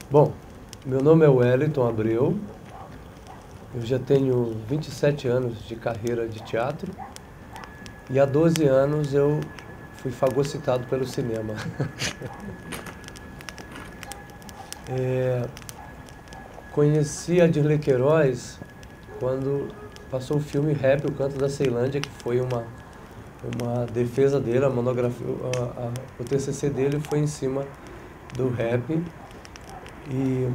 Bom, meu nome é Wellington Abreu, eu já tenho 27 anos de carreira de teatro e há 12 anos eu fui fagocitado pelo cinema. Conheci a Dirley Queiroz quando passou o filme Rap, o Canto da Ceilândia, que foi uma defesa dele, a monografia, o TCC dele foi em cima do rap. E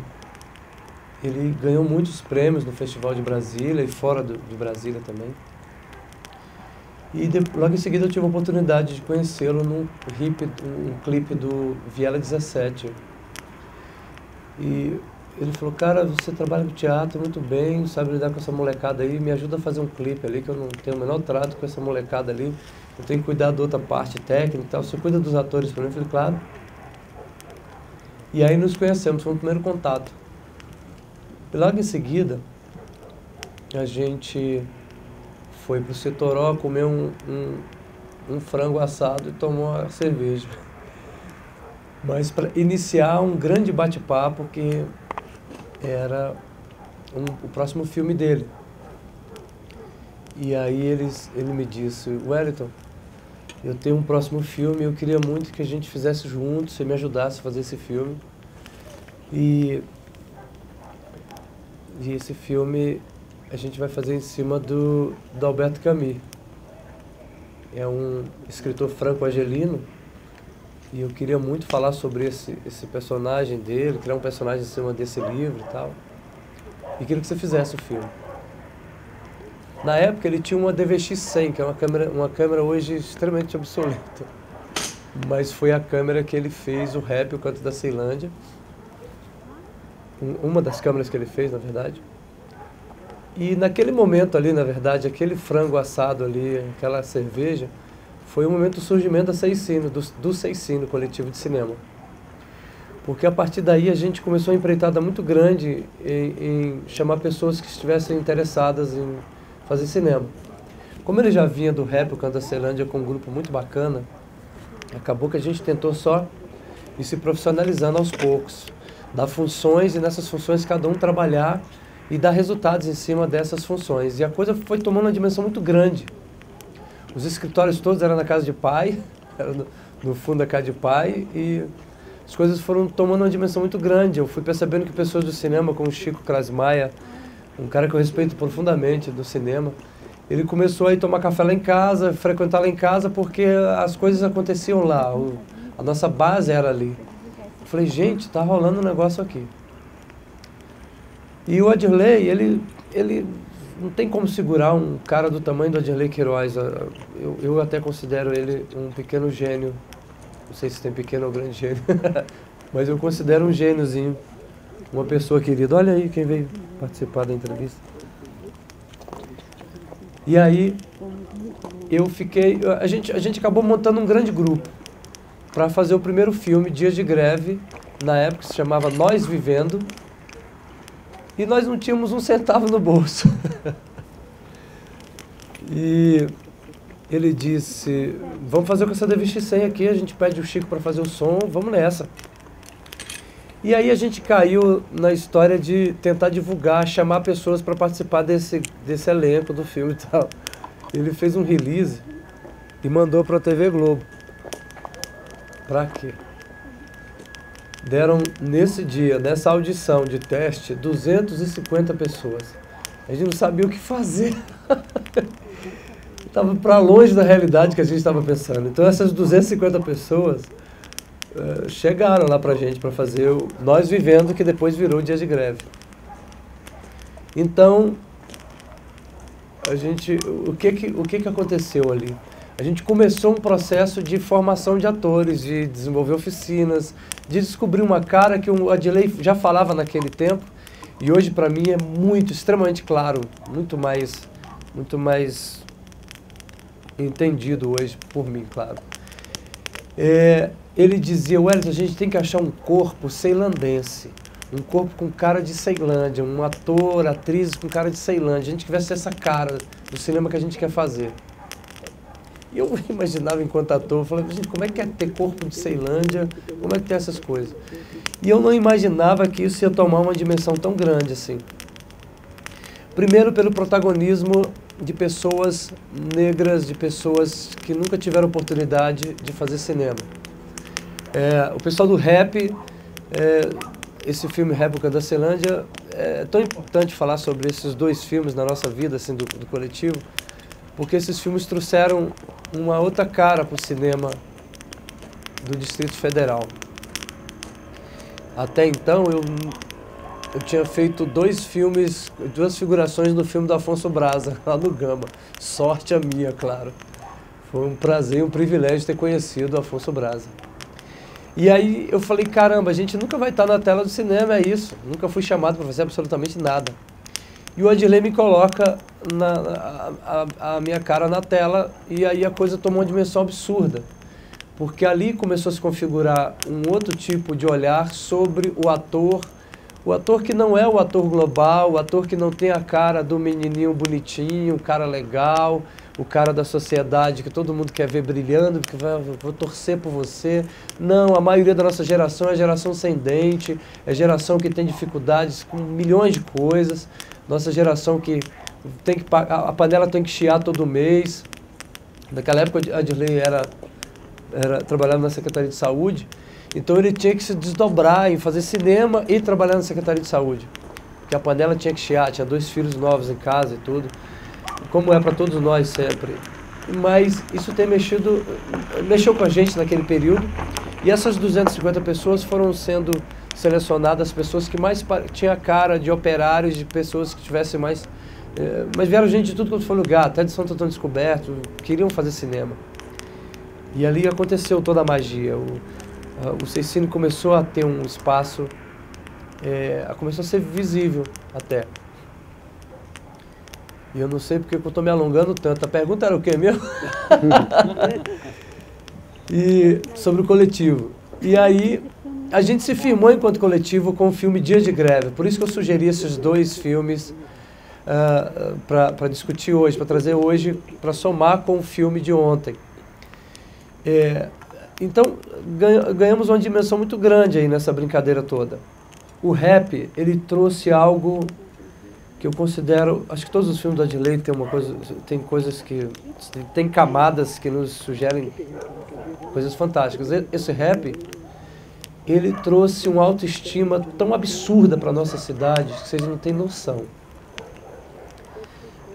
ele ganhou muitos prêmios no Festival de Brasília e fora de Brasília também. E logo em seguida eu tive a oportunidade de conhecê-lo num clipe do Viela 17. E ele falou, cara, você trabalha com teatro muito bem, sabe lidar com essa molecada aí, me ajuda a fazer um clipe ali, que eu não tenho o menor trato com essa molecada ali, eu tenho que cuidar da outra parte técnica e tal, você cuida dos atores pra mim? Eu falei, claro. E aí nos conhecemos, foi o primeiro contato. E logo em seguida, a gente foi pro Setoró comer um frango assado e tomou uma cerveja. Mas para iniciar um grande bate-papo que era o próximo filme dele. E aí ele me disse, Wellington, eu tenho um próximo filme, eu queria muito que a gente fizesse juntos, você me ajudasse a fazer esse filme. E esse filme a gente vai fazer em cima do Alberto Camus. É um escritor franco-argelino e eu queria muito falar sobre esse personagem dele, criar um personagem em cima desse livro e tal. E queria que você fizesse o filme. Na época ele tinha uma DVX-100, que é uma câmera hoje extremamente obsoleta. Mas foi a câmera que ele fez o Rap, o Canto da Ceilândia. Uma das câmeras que ele fez, na verdade. E naquele momento ali, na verdade, aquele frango assado ali, aquela cerveja, foi o momento do surgimento da Seis Cine, do Seis Cine, coletivo de cinema. Porque a partir daí a gente começou uma empreitada muito grande em chamar pessoas que estivessem interessadas em fazer cinema. Como ele já vinha do Rap, o Canto da Ceilândia, com um grupo muito bacana, acabou que a gente tentou só ir se profissionalizando aos poucos. Dar funções e nessas funções cada um trabalhar e dar resultados em cima dessas funções. E a coisa foi tomando uma dimensão muito grande. Os escritórios todos eram na casa de pai, era no fundo da casa de pai, e as coisas foram tomando uma dimensão muito grande. Eu fui percebendo que pessoas do cinema, como o Chico Krasmaia, um cara que eu respeito profundamente do cinema, ele começou a ir tomar café lá em casa, frequentar lá em casa, porque as coisas aconteciam lá, a nossa base era ali. Eu falei, gente, tá rolando um negócio aqui. E o Adirley, ele não tem como segurar um cara do tamanho do Dirley Queiroz. Eu até considero ele um pequeno gênio. Não sei se tem pequeno ou grande gênio, mas eu considero um gêniozinho. Uma pessoa querida. Olha aí quem veio participar da entrevista. E aí, a gente acabou montando um grande grupo para fazer o primeiro filme, Dias de Greve, na época se chamava Nós Vivendo, e nós não tínhamos um centavo no bolso. E ele disse, vamos fazer com essa DVX-100 aqui, a gente pede o Chico para fazer o som, vamos nessa. E aí a gente caiu na história de tentar divulgar, chamar pessoas para participar desse elenco do filme e tal. Ele fez um release e mandou para a TV Globo. Pra quê? Deram nesse dia, nessa audição de teste, 250 pessoas. A gente não sabia o que fazer. Estava para longe da realidade que a gente estava pensando. Então essas 250 pessoas chegaram lá pra gente para fazer o Nós Vivendo, que depois virou o Dia de Greve. Então, o que aconteceu ali? A gente começou um processo de formação de atores, de desenvolver oficinas, de descobrir uma cara que o Adirley já falava naquele tempo, e hoje para mim é extremamente claro, muito mais entendido hoje por mim, claro. Ele dizia, Wellington, a gente tem que achar um corpo ceilandense, um corpo com cara de Ceilândia, um ator, atriz com cara de Ceilândia, a gente tivesse essa cara do cinema que a gente quer fazer. E eu imaginava enquanto ator, eu falava, gente, como é que é ter corpo de Ceilândia? Como é que tem essas coisas? E eu não imaginava que isso ia tomar uma dimensão tão grande assim. Primeiro pelo protagonismo de pessoas negras, de pessoas que nunca tiveram oportunidade de fazer cinema. O pessoal do rap, esse filme Réplica da Ceilândia, é tão importante falar sobre esses dois filmes na nossa vida, assim, do coletivo, porque esses filmes trouxeram uma outra cara para o cinema do Distrito Federal. Até então, eu tinha feito duas figurações no filme do Afonso Braza, lá no Gama. Sorte a minha, claro. Foi um prazer e um privilégio ter conhecido o Afonso Braza. E aí eu falei, caramba, a gente nunca vai estar na tela do cinema, é isso. Nunca fui chamado para fazer absolutamente nada. E o Adirley me coloca a minha cara na tela e aí a coisa tomou uma dimensão absurda. Porque ali começou a se configurar um outro tipo de olhar sobre o ator que não é o ator global, o ator que não tem a cara do menininho bonitinho, o cara legal, o cara da sociedade que todo mundo quer ver brilhando, porque vou torcer por você. Não, a maioria da nossa geração é geração sem dente, é geração que tem dificuldades com milhões de coisas, nossa geração que tem que pagar, a panela tem que chiar todo mês. Naquela época a Adirley trabalhava na Secretaria de Saúde, então ele tinha que se desdobrar em fazer cinema e trabalhar na Secretaria de Saúde, porque a panela tinha que chiar, tinha 2 filhos novos em casa e tudo, como é para todos nós sempre. Mas isso mexeu com a gente naquele período, e essas 250 pessoas foram sendo selecionadas, pessoas que mais tinham a cara de operários, de pessoas que tivessem mais... mas vieram gente de tudo quanto foi lugar, até de Santo Antônio Descoberto, queriam fazer cinema. E ali aconteceu toda a magia. O Seicino começou a ter um espaço, começou a ser visível até. E eu não sei porque eu estou me alongando tanto. A pergunta era o quê mesmo? E sobre o coletivo. E aí a gente se firmou enquanto coletivo com o filme Dia de Greve. Por isso que eu sugeri esses 2 filmes para discutir hoje, para trazer hoje, para somar com o filme de ontem. Então, ganhamos uma dimensão muito grande aí nessa brincadeira toda. O rap, ele trouxe algo que eu considero... Acho que todos os filmes da Adirley tem coisas que... Tem camadas que nos sugerem coisas fantásticas. Esse rap, ele trouxe uma autoestima tão absurda para a nossa cidade que vocês não têm noção.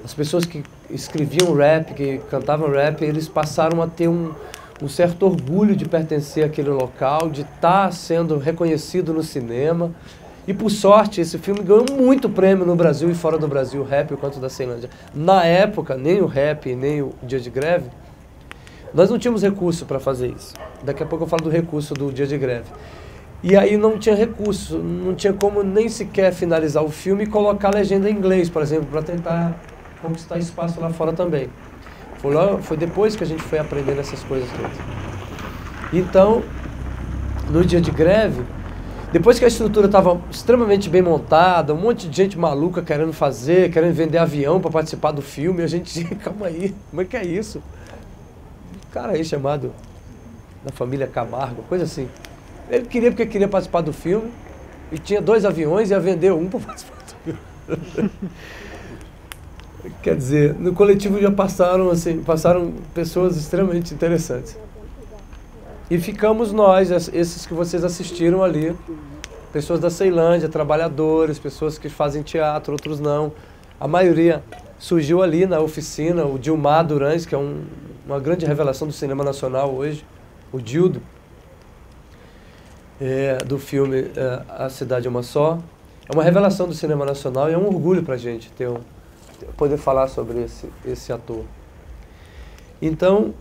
As pessoas que escreviam rap, que cantavam rap, eles passaram a ter um certo orgulho de pertencer àquele local, de estar sendo reconhecido no cinema. E, por sorte, esse filme ganhou muito prêmio no Brasil e fora do Brasil, o Rap e o Canto da Ceilândia. Na época, nem o Rap, nem o Dia de Greve, nós não tínhamos recurso para fazer isso. Daqui a pouco eu falo do recurso do Dia de Greve. E aí não tinha recurso, não tinha como nem sequer finalizar o filme e colocar a legenda em inglês, por exemplo, para tentar conquistar espaço lá fora também. Foi depois que a gente foi aprendendo essas coisas todas. Então, no Dia de Greve, depois que a estrutura estava extremamente bem montada, um monte de gente maluca querendo vender avião para participar do filme, a gente dizia, calma aí, como é que é isso? Um cara aí chamado da família Camargo, coisa assim. Ele queria porque queria participar do filme e tinha 2 aviões e ia vender um para participar do filme. Quer dizer, no coletivo já passaram pessoas extremamente interessantes. E ficamos nós, esses que vocês assistiram ali, pessoas da Ceilândia, trabalhadores, pessoas que fazem teatro, outros não. A maioria surgiu ali na oficina, o Dilmar Durães, que é uma grande revelação do cinema nacional hoje, o Dildo, do filme A Cidade é Uma Só. É uma revelação do cinema nacional e é um orgulho pra gente poder falar sobre esse ator. Então,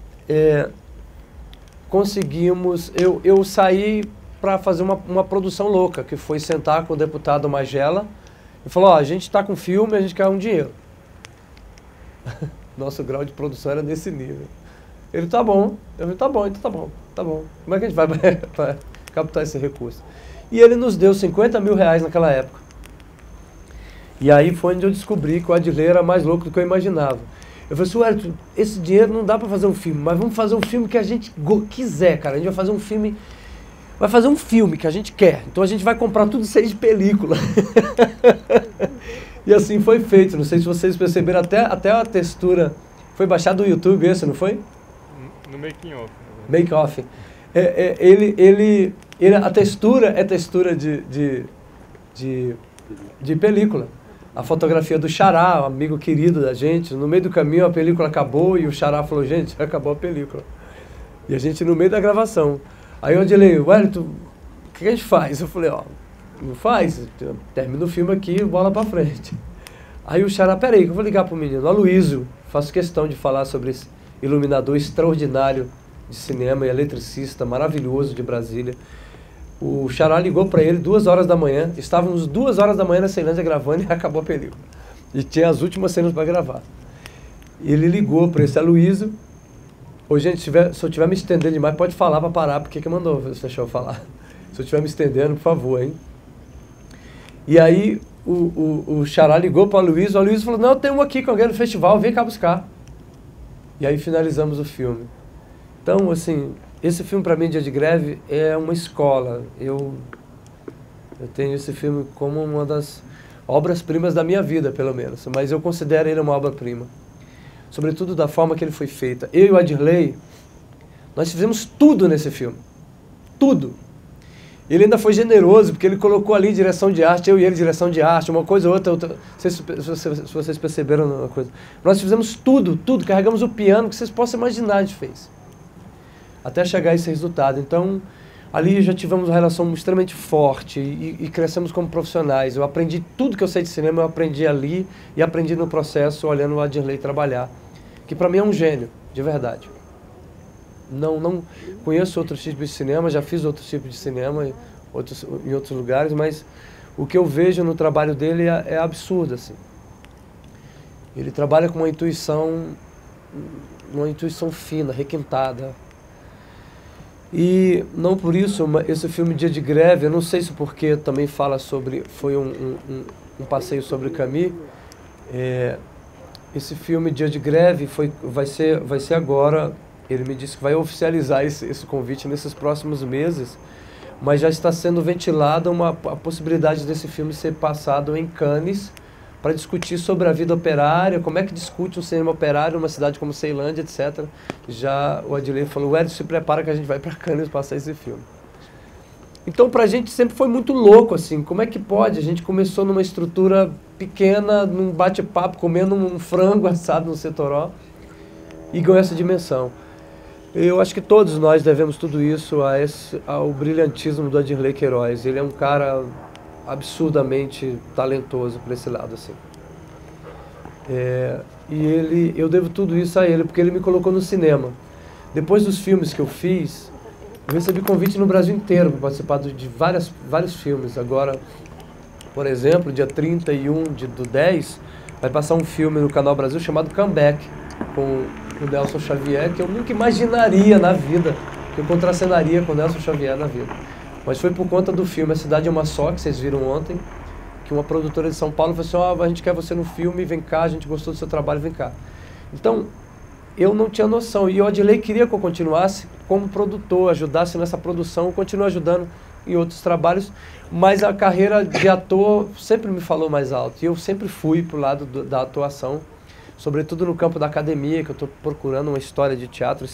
conseguimos... Eu saí para fazer uma produção louca, que foi sentar com o deputado Magela e falou, a gente está com filme, a gente quer um dinheiro. Nosso grau de produção era nesse nível. Ele, tá bom. Eu falei, tá bom, então tá bom. Como é que a gente vai para captar esse recurso? E ele nos deu 50 mil reais naquela época. E aí foi onde eu descobri que o Adirley era mais louco do que eu imaginava. Eu falei assim, Wellington, esse dinheiro não dá para fazer um filme, mas vamos fazer um filme que a gente quiser, cara. A gente vai fazer um filme... Vai fazer um filme que a gente quer. Então a gente vai comprar tudo isso aí de película. E assim foi feito. Não sei se vocês perceberam, até a textura... Foi baixado do YouTube esse, não foi? No making off. Make off. A textura é textura de película. A fotografia do Xará, um amigo querido da gente. No meio do caminho a película acabou e o Xará falou, gente, acabou a película. E a gente no meio da gravação. Aí eu falei, Wellington, o que a gente faz? Eu falei, ó, não faz, termina o filme aqui, bola pra frente. Aí o Xará, peraí, que eu vou ligar pro menino, Aloysio, faço questão de falar sobre esse iluminador extraordinário de cinema e eletricista, maravilhoso de Brasília. O Xará ligou para ele 2 horas da manhã, estávamos 2 horas da manhã na Ceilândia gravando e acabou a película. E tinha as últimas cenas para gravar. Ele ligou para esse Aloysio. Ô, gente, se eu estiver me estendendo demais, pode falar para parar, porque que mandou deixar eu falar. Se eu estiver me estendendo, por favor, hein? E aí o Xará ligou para o Aloysio falou, não, tem um aqui com alguém no festival, vem cá buscar. E aí finalizamos o filme. Então, assim, esse filme para mim, Dia de Greve, é uma escola. Eu tenho esse filme como uma das obras-primas da minha vida, pelo menos. Mas eu considero ele uma obra-prima. Sobretudo da forma que ele foi feita. Eu e o Adirley, nós fizemos tudo nesse filme. Tudo. Ele ainda foi generoso, porque ele colocou ali direção de arte, eu e ele direção de arte, uma coisa ou outra. Não sei se vocês perceberam uma coisa. Nós fizemos tudo, carregamos o piano que vocês possam imaginar a gente fez. Até chegar a esse resultado. Então, ali já tivemos uma relação extremamente forte e crescemos como profissionais. Eu aprendi tudo que eu sei de cinema, eu aprendi ali e aprendi no processo, olhando o Adirley trabalhar. Que para mim é um gênio, de verdade. Não conheço outros tipos de cinema, já fiz outros tipos de cinema em outros lugares, mas o que eu vejo no trabalho dele é absurdo, assim. Ele trabalha com uma intuição fina, requintada. E não por isso, esse filme Dia de Greve, eu não sei se porque também fala sobre, foi um passeio sobre Camus. Esse filme Dia de Greve vai ser agora, ele me disse que vai oficializar esse convite nesses próximos meses, mas já está sendo ventilada a possibilidade desse filme ser passado em Cannes, para discutir sobre a vida operária, como é que discute um cinema operário numa cidade como Ceilândia, etc. Já o Adirley falou, Wellington, se prepara que a gente vai para Cannes passar esse filme. Então, para a gente sempre foi muito louco, assim, como é que pode? A gente começou numa estrutura pequena, num bate-papo, comendo um frango assado no Setoró, e ganhou essa dimensão. Eu acho que todos nós devemos tudo isso ao brilhantismo do Adirley Queiroz. Ele é um cara absurdamente talentoso por esse lado, assim. Eu devo tudo isso a ele, porque ele me colocou no cinema. Depois dos filmes que eu fiz, eu recebi convite no Brasil inteiro para participar de vários filmes. Agora, por exemplo, dia 31 do 10, vai passar um filme no Canal Brasil chamado Comeback, com o Nelson Xavier, que eu nunca imaginaria na vida que eu contracenaria com o Nelson Xavier na vida. Mas foi por conta do filme A Cidade é Uma Só, que vocês viram ontem, que uma produtora de São Paulo falou assim, a gente quer você no filme, vem cá, a gente gostou do seu trabalho, vem cá. Então, eu não tinha noção, e o Adirley queria que eu continuasse como produtor, ajudasse nessa produção, continuo ajudando em outros trabalhos, mas a carreira de ator sempre me falou mais alto, e eu sempre fui pro lado da atuação, sobretudo no campo da academia, que eu estou procurando uma história de teatro,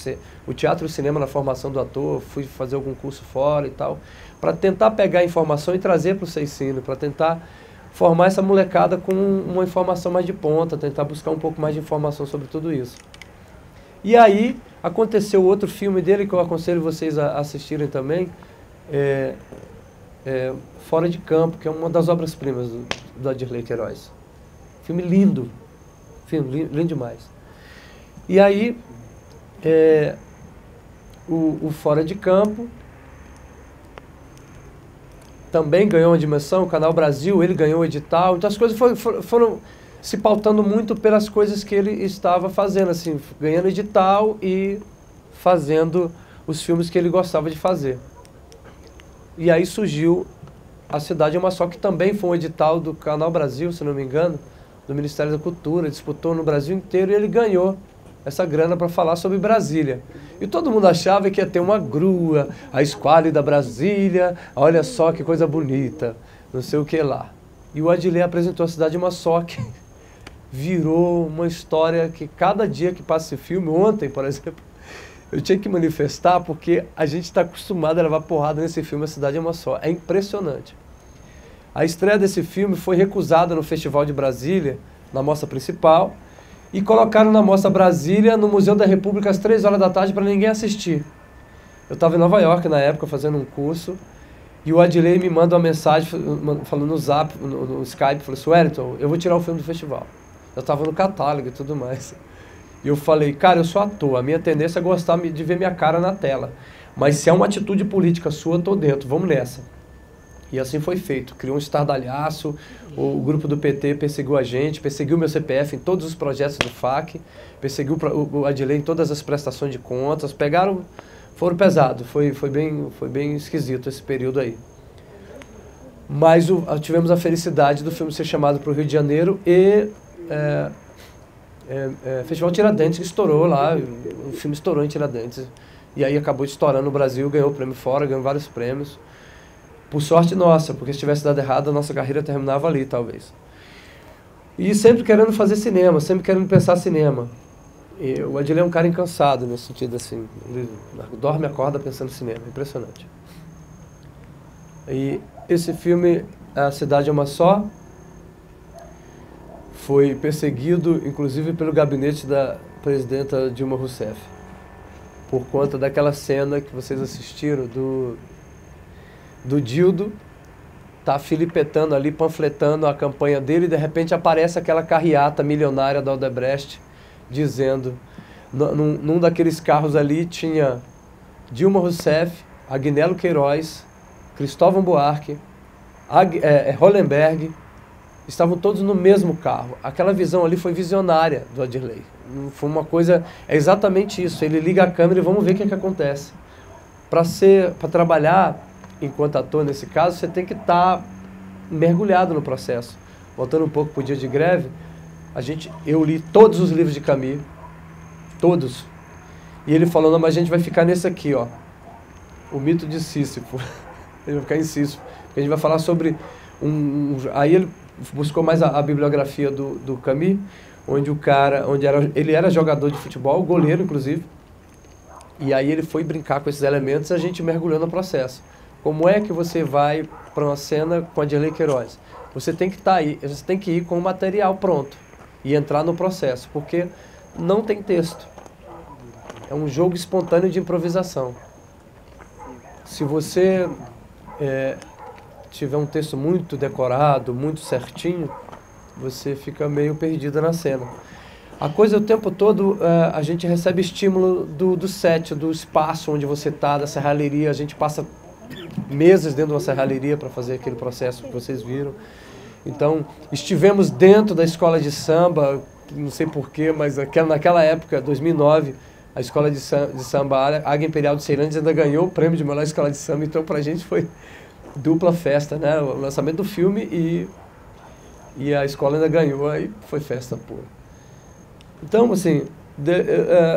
o teatro e o cinema na formação do ator, fui fazer algum curso fora e tal, para tentar pegar a informação e trazer para o Seicino, para tentar formar essa molecada com uma informação mais de ponta, tentar buscar um pouco mais de informação sobre tudo isso. E aí aconteceu outro filme dele que eu aconselho vocês a assistirem também, Fora de Campo, que é uma das obras-primas do Adirley Queiroz. Filme lindo. Lindo demais. E aí, o Fora de Campo também ganhou uma dimensão, o Canal Brasil, ele ganhou o edital, então as coisas foram se pautando muito pelas coisas que ele estava fazendo, assim, ganhando edital e fazendo os filmes que ele gostava de fazer. E aí surgiu A Cidade é Uma Só, que também foi um edital do Canal Brasil, se não me engano, do Ministério da Cultura, disputou no Brasil inteiro e ele ganhou essa grana para falar sobre Brasília. E todo mundo achava que ia ter uma grua, a esquálida Brasília, olha só que coisa bonita, não sei o que lá. E o Adilei apresentou a Cidade de Mossoró, que virou uma história que cada dia que passa esse filme, ontem, por exemplo, eu tinha que manifestar porque a gente está acostumado a levar porrada nesse filme, A Cidade de Mossoró. É impressionante. A estreia desse filme foi recusada no Festival de Brasília, na mostra principal, e colocaram na Mostra Brasília, no Museu da República, às 3 horas da tarde, para ninguém assistir. Eu estava em Nova York, na época, fazendo um curso, e o Adilei me manda uma mensagem, falando no Zap, no Skype, falou assim, Wellington, eu vou tirar o filme do festival. Eu estava no catálogo e tudo mais. E eu falei, cara, eu sou ator, a minha tendência é gostar de ver minha cara na tela. Mas se é uma atitude política sua, eu tô dentro, vamos nessa. E assim foi feito, criou um estardalhaço, o grupo do PT perseguiu a gente, perseguiu meu CPF em todos os projetos do FAC, perseguiu o Adilei em todas as prestações de contas, foram pesados, foi bem esquisito esse período aí. Mas tivemos a felicidade do filme ser chamado para o Rio de Janeiro e Festival Tiradentes, que estourou lá, o filme estourou em Tiradentes, e aí acabou estourando no Brasil, ganhou o prêmio fora, ganhou vários prêmios. Por sorte nossa, porque se tivesse dado errado, a nossa carreira terminava ali, talvez. E sempre querendo fazer cinema, sempre querendo pensar cinema. E o Adilei é um cara incansado nesse sentido, assim. Ele dorme e acorda pensando em cinema, impressionante. E esse filme, A Cidade é uma Só, foi perseguido, inclusive, pelo gabinete da presidenta Dilma Rousseff, por conta daquela cena que vocês assistiram do Dildo tá filipetando ali, panfletando a campanha dele, e de repente aparece aquela carreata milionária da Odebrecht, dizendo, num daqueles carros ali tinha Dilma Rousseff, Agnello Queiroz, Cristóvão Buarque, Hollenberg, estavam todos no mesmo carro. Aquela visão ali foi visionária do Adilei. Foi uma coisa, é exatamente isso, ele liga a câmera e vamos ver o que eu Para trabalhar enquanto ator, nesse caso, você tem que estar mergulhado no processo. Voltando um pouco para o dia de greve, eu li todos os livros de Camus, todos. E ele falou, não, mas a gente vai ficar nesse aqui, ó, o mito de Sísifo. Ele vai ficar em Sísifo. A gente vai falar sobre Aí ele buscou mais a bibliografia do Camus, onde ele era jogador de futebol, goleiro, inclusive. E aí ele foi brincar com esses elementos e a gente mergulhou no processo. Como é que você vai para uma cena com a Adilei Queiroz? Você tem que estar aí, você tem que ir com o material pronto e entrar no processo, porque não tem texto. É um jogo espontâneo de improvisação. Se você tiver um texto muito decorado, muito certinho, você fica meio perdido na cena. A coisa, o tempo todo, a gente recebe estímulo do set, do espaço onde você está, da serralheria. A gente passa meses dentro de uma serralheria para fazer aquele processo que vocês viram. Então, estivemos dentro da escola de samba, não sei porquê, mas naquela época, 2009, a escola de samba Águia Imperial de Ceilândia ainda ganhou o prêmio de melhor escola de samba, então pra gente foi dupla festa, né? O lançamento do filme e a escola ainda ganhou, aí foi festa pura. Então, assim,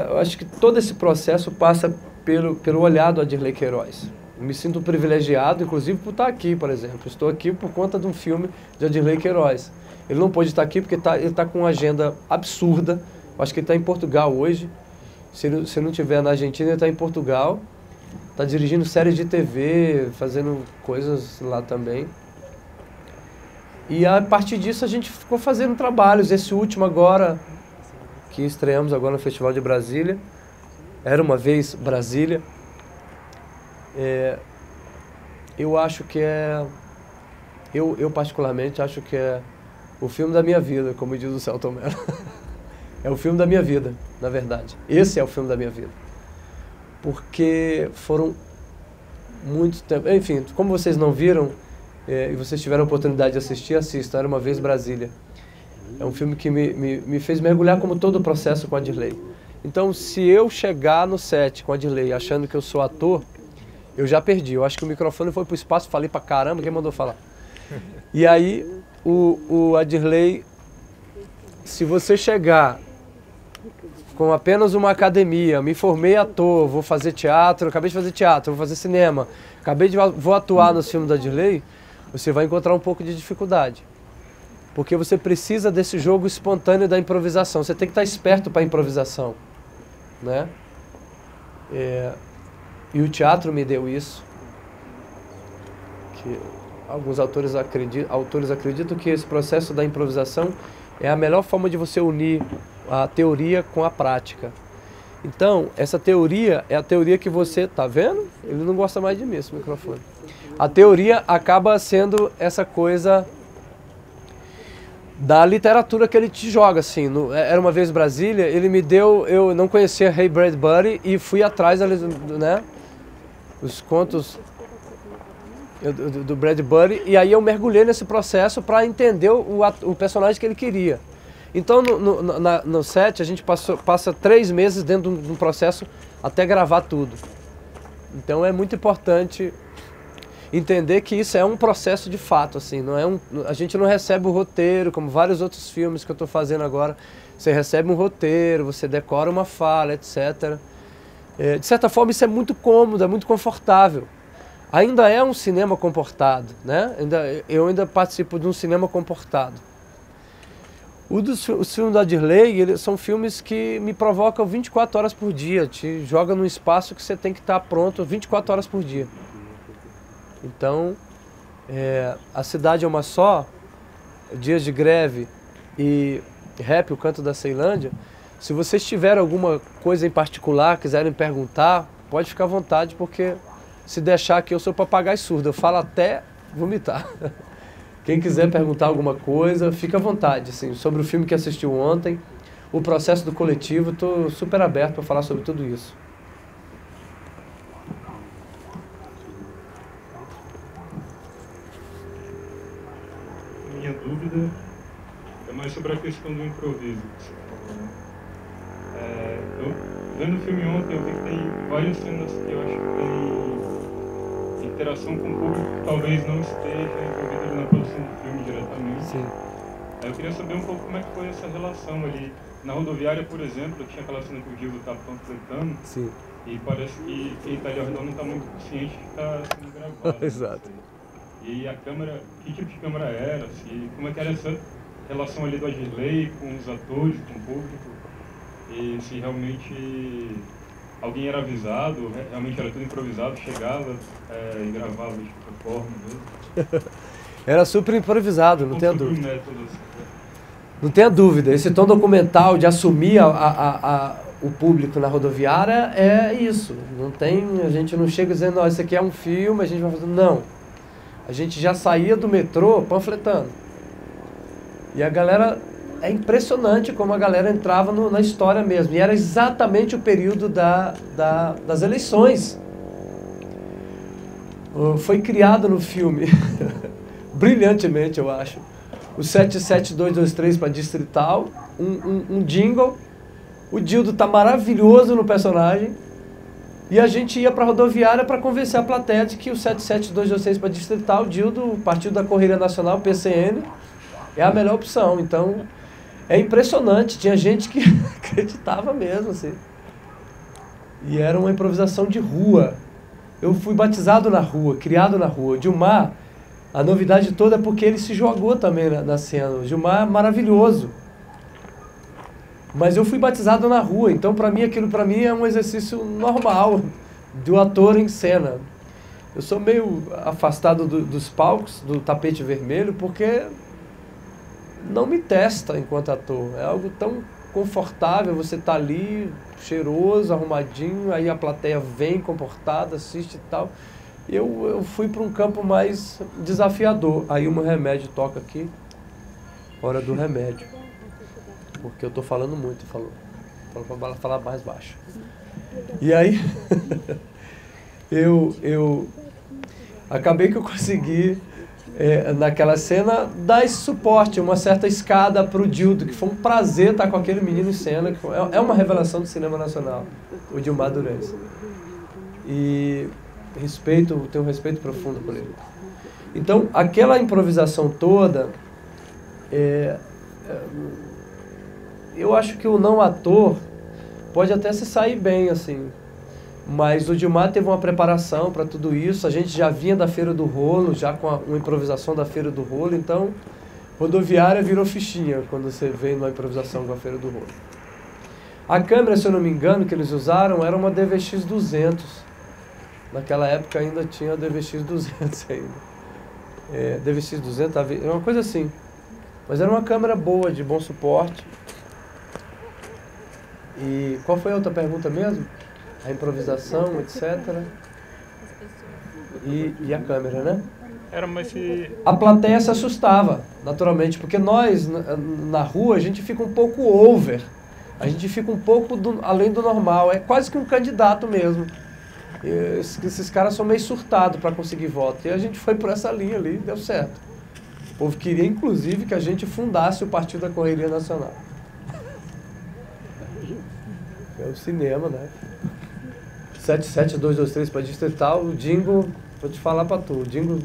eu acho que todo esse processo passa pelo olhar do Adilei Queiroz. Eu me sinto privilegiado, inclusive, por estar aqui, por exemplo. Estou aqui por conta de um filme de Adilei Queiroz. Ele não pôde estar aqui porque ele está com uma agenda absurda. Eu acho que ele está em Portugal hoje. Se ele não estiver na Argentina, ele está em Portugal. Está dirigindo séries de TV, fazendo coisas lá também. E a partir disso a gente ficou fazendo trabalhos. Esse último agora, que estreamos agora no Festival de Brasília, Era Uma Vez Brasília. Eu acho que eu particularmente acho que é o filme da minha vida, como diz o Celton Mello. É o filme da minha vida, na verdade. Esse é o filme da minha vida. Porque foram muito tempo. Enfim, como vocês não viram, e vocês tiveram a oportunidade de assistir, assistam. Era Uma Vez Brasília. É um filme que me fez mergulhar como todo o processo com a Adilei. Então, se eu chegar no set com a Adilei achando que eu sou ator, eu já perdi. Eu acho que o microfone foi pro espaço, falei pra caramba, quem mandou falar? E aí, o Adilei se você chegar com apenas uma academia, me formei ator, vou fazer teatro, acabei de fazer teatro, vou fazer cinema, vou atuar nos filmes da Dirley, você vai encontrar um pouco de dificuldade. Porque você precisa desse jogo espontâneo da improvisação. Você tem que estar esperto para a improvisação, né? E o teatro me deu isso. Que alguns autores acreditam que esse processo da improvisação é a melhor forma de você unir a teoria com a prática. Então, essa teoria é a teoria que você... Tá vendo? Ele não gosta mais de mim, esse microfone. A teoria acaba sendo essa coisa da literatura que ele te joga, assim. Era Uma Vez Brasília, ele me deu... Eu não conhecia Ray Bradbury e fui atrás, né, os contos do Bradbury, e aí eu mergulhei nesse processo para entender o personagem que ele queria. Então, no set, a gente passa 3 meses dentro de um processo até gravar tudo. Então, é muito importante entender que isso é um processo de fato, assim, não é a gente não recebe o roteiro, como vários outros filmes que eu estou fazendo agora. Você recebe um roteiro, você decora uma fala, etc. De certa forma, isso é muito cômodo, é muito confortável. Ainda é um cinema comportado, né? Eu ainda participo de um cinema comportado. Os filmes da Dirley, são filmes que me provocam 24 horas por dia, te joga num espaço que você tem que estar pronto 24 horas por dia. Então, A Cidade é Uma Só, Dias de Greve e Rap, O Canto da Ceilândia, se vocês tiverem alguma coisa em particular, quiserem perguntar, pode ficar à vontade, porque se deixar aqui eu sou papagaio surdo, eu falo até vomitar. Quem quiser perguntar alguma coisa, fica à vontade, assim, sobre o filme que assistiu ontem, o processo do coletivo, estou super aberto para falar sobre tudo isso. Minha dúvida é mais sobre a questão do improviso que você falou, né? Vendo o filme ontem, eu vi que tem várias cenas que eu acho que tem interação com o público que talvez não esteja envolvido na produção do filme diretamente. Sim. Eu queria saber um pouco como é que foi essa relação ali. Na rodoviária, por exemplo, tinha aquela cena que o Gildo estava panfletando. Sim. E parece que quem está ali ao redor não está muito consciente de que está sendo gravado. Exato. E a câmera, que tipo de câmera era? Como é que era essa relação ali do Dirley com os atores, com o público? E se realmente alguém era avisado, realmente era tudo improvisado, chegava e gravava de qualquer forma mesmo? Era super improvisado, não tenha dúvida. Métodos, Não tenha dúvida, esse tom documental de assumir o público na rodoviária é isso. A gente não chega dizendo, ó, isso aqui é um filme, a gente vai fazer... Não. A gente já saía do metrô panfletando. E a galera... É impressionante como a galera entrava na história mesmo. E era exatamente o período das eleições. Foi criado no filme, brilhantemente, eu acho, o 77223 para Distrital, um jingle. O Dildo tá maravilhoso no personagem. E a gente ia para a rodoviária para convencer a plateia de que o 77226 para Distrital, o Dildo, o Partido da Correria Nacional, PCN, é a melhor opção. Então, é impressionante. Tinha gente que acreditava mesmo, assim. E era uma improvisação de rua. Eu fui batizado na rua, criado na rua. O Gilmar, a novidade toda é porque ele se jogou também na cena. O Gilmar é maravilhoso. Mas eu fui batizado na rua, então aquilo para mim é um exercício normal do ator em cena. Eu sou meio afastado dos palcos, do tapete vermelho, porque não me testa enquanto ator. É algo tão confortável, você tá ali, cheiroso, arrumadinho, aí a plateia vem comportada, assiste e tal. Eu fui para um campo mais desafiador. Aí o meu remédio toca aqui, hora do remédio. Porque eu tô falando muito, falou para falar mais baixo. E aí, eu acabei que eu consegui, naquela cena, dar esse suporte, uma certa escada pro Dildo, que foi um prazer estar com aquele menino em cena, que é uma revelação do cinema nacional, o Gilmar Durães. E tenho um respeito profundo por ele. Então, aquela improvisação toda, eu acho que o não ator pode até se sair bem, assim. Mas o Dilmar teve uma preparação para tudo isso. A gente já vinha da Feira do Rolo, já com uma improvisação da Feira do Rolo. Então, rodoviária virou fichinha quando você vem numa improvisação com a Feira do Rolo. A câmera, se eu não me engano, que eles usaram era uma DVX 200. Naquela época ainda tinha DVX 200 ainda. DVX 200, é uma coisa assim. Mas era uma câmera boa, de bom suporte. E qual foi a outra pergunta mesmo? A improvisação, etc. E a câmera, né? A plateia se assustava, naturalmente, porque nós, na rua, a gente fica um pouco over. A gente fica um pouco além do normal. É quase que um candidato mesmo. Esses caras são meio surtados para conseguir voto. E a gente foi por essa linha ali, deu certo. O povo queria, inclusive, que a gente fundasse o Partido da Correria Nacional. É o cinema, né? 77223 para distrital, o jingle, vou te falar para tu, o jingle,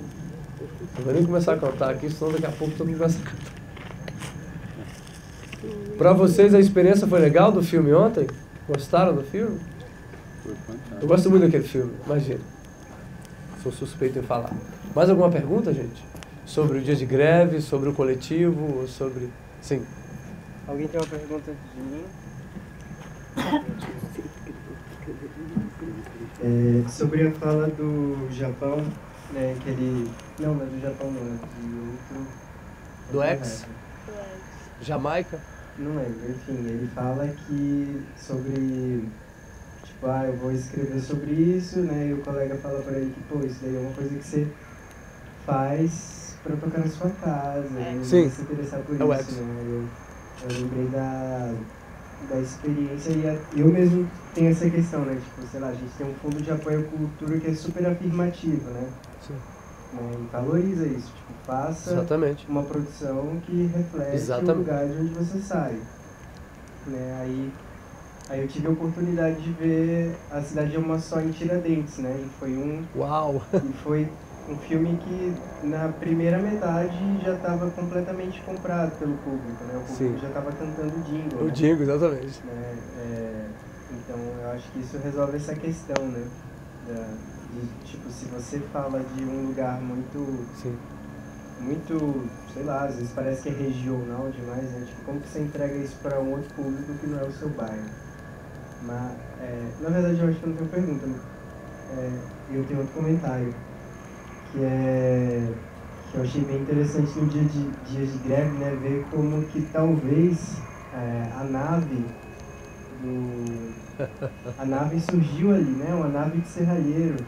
não vou nem começar a cantar aqui, senão daqui a pouco todo mundo começa a cantar. Para vocês a experiência foi legal do filme ontem? Gostaram do filme? Eu gosto muito daquele filme, imagina. Sou suspeito em falar. Mais alguma pergunta, gente? Sobre o dia de greve, sobre o coletivo, sobre... Sim. Alguém tem uma pergunta de mim? Sobre a fala do Japão, né, que ele... Não é do Japão não, é de outro... Do ex? Jamaica? Não lembro, enfim, ele fala que sobre... Tipo, eu vou escrever sobre isso, né, e o colega fala pra ele que, pô, isso daí é uma coisa que você faz pra tocar na sua casa, né, sim, se interessar por é isso, né, eu lembrei da experiência e eu mesmo tenho essa questão, né? Tipo, sei lá, a gente tem um fundo de apoio à cultura que é super afirmativo, né? Sim. E valoriza isso, tipo, faça exatamente uma produção que reflete exatamente o lugar de onde você sai. Né? Aí eu tive a oportunidade de ver A Cidade é uma Só em Tiradentes, né? E foi Uau! E foi um filme que na primeira metade já estava completamente comprado pelo público, né? O público já estava cantando o jingle. O jingle, exatamente. Então eu acho que isso resolve essa questão, né? Tipo, se você fala de um lugar muito, sei lá, às vezes parece que é regional demais, né? Tipo, como que você entrega isso para um outro público que não é o seu bairro? Mas, na verdade eu acho que eu não tenho pergunta, né? Eu tenho outro comentário. Que eu achei bem interessante no dias de greve, né, ver como que talvez a nave surgiu ali, né, uma nave de serralheiro.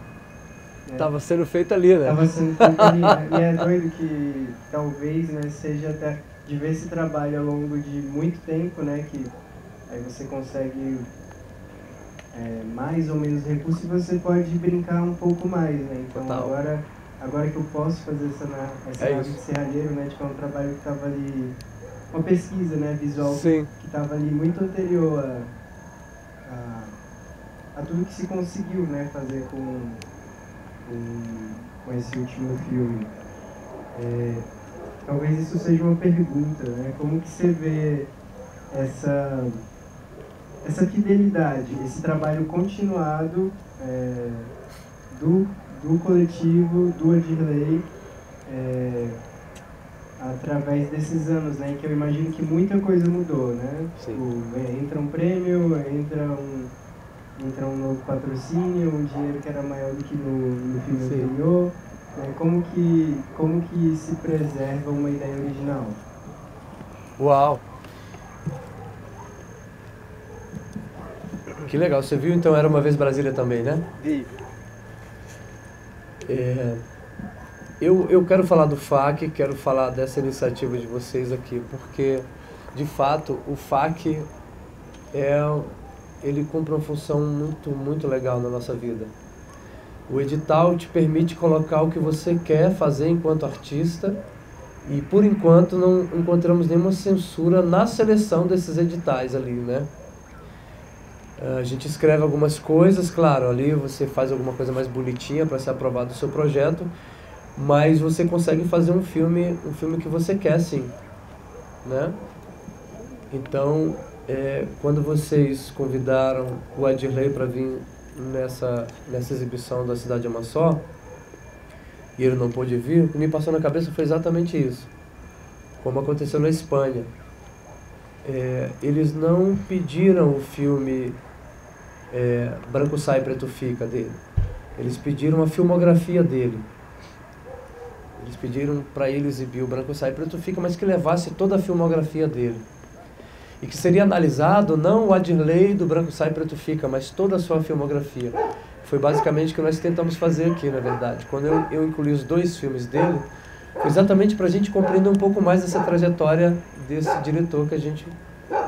Estava sendo feita ali, né? Estava sendo feita ali, né? E é doido que talvez, né, seja até de ver esse trabalho ao longo de muito tempo, né, que aí você consegue mais ou menos recursos e você pode brincar um pouco mais, né, então agora que eu posso fazer essa nave de serralheiro, né, tipo, é um trabalho que estava ali, uma pesquisa, né, visual que estava ali muito anterior a tudo que se conseguiu, né, fazer com esse último filme. Talvez isso seja uma pergunta, né, como que você vê essa fidelidade, esse trabalho continuado do coletivo, do Adirley, através desses anos, né, que eu imagino que muita coisa mudou, né? Entra um prêmio, entra um novo patrocínio, um dinheiro que era maior do que no filme anterior, né? Como que se preserva uma ideia original? Uau! Que legal, você viu então Era Uma Vez Brasília também, né? Vi. Eu quero falar do FAC, quero falar dessa iniciativa de vocês aqui, porque, de fato, o FAC ele cumpre uma função muito, muito legal na nossa vida. O edital te permite colocar o que você quer fazer enquanto artista e, por enquanto, não encontramos nenhuma censura na seleção desses editais ali, né? A gente escreve algumas coisas, claro, ali você faz alguma coisa mais bonitinha para ser aprovado o seu projeto, mas você consegue fazer um filme que você quer, sim, né? Então, quando vocês convidaram o Adirley para vir nessa exibição da Cidade de Amassó, e ele não pôde vir, o que me passou na cabeça foi exatamente isso, como aconteceu na Espanha. Eles não pediram o filme Branco Sai, Preto Fica dele, eles pediram a filmografia dele. Eles pediram para ele exibir o Branco Sai, Preto Fica, mas que levasse toda a filmografia dele. E que seria analisado não o Adirley do Branco Sai, Preto Fica, mas toda a sua filmografia. Foi basicamente o que nós tentamos fazer aqui, na verdade. Quando eu incluí os 2 filmes dele, foi exatamente para a gente compreender um pouco mais essa trajetória desse diretor que a gente,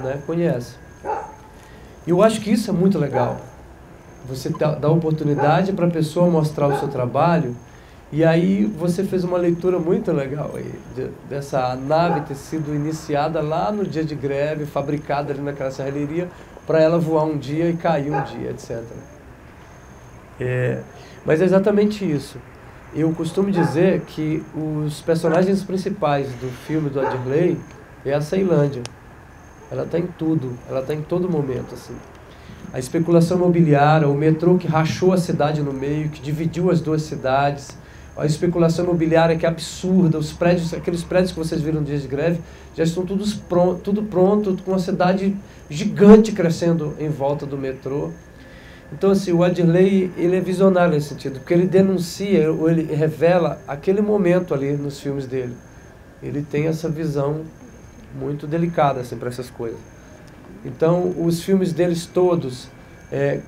né, conhece. E eu acho que isso é muito legal. Você dá oportunidade para a pessoa mostrar o seu trabalho. E aí você fez uma leitura muito legal aí, dessa nave ter sido iniciada lá no dia de greve, fabricada ali naquela serralheria, para ela voar um dia e cair um dia, etc. Mas é exatamente isso. Eu costumo dizer que os personagens principais do filme do Adirley é a Ceilândia. Ela está em tudo, ela está em todo momento, assim. A especulação imobiliária, o metrô que rachou a cidade no meio, que dividiu as 2 cidades, a especulação imobiliária que é absurda, os prédios, aqueles prédios que vocês viram no dia de greve, já estão tudo pronto, com uma cidade gigante crescendo em volta do metrô. Então, assim, o Adirley, ele é visionário nesse sentido, porque ele denuncia, ou ele revela aquele momento ali nos filmes dele. Ele tem essa visão muito delicada, assim, para essas coisas. Então, os filmes deles todos,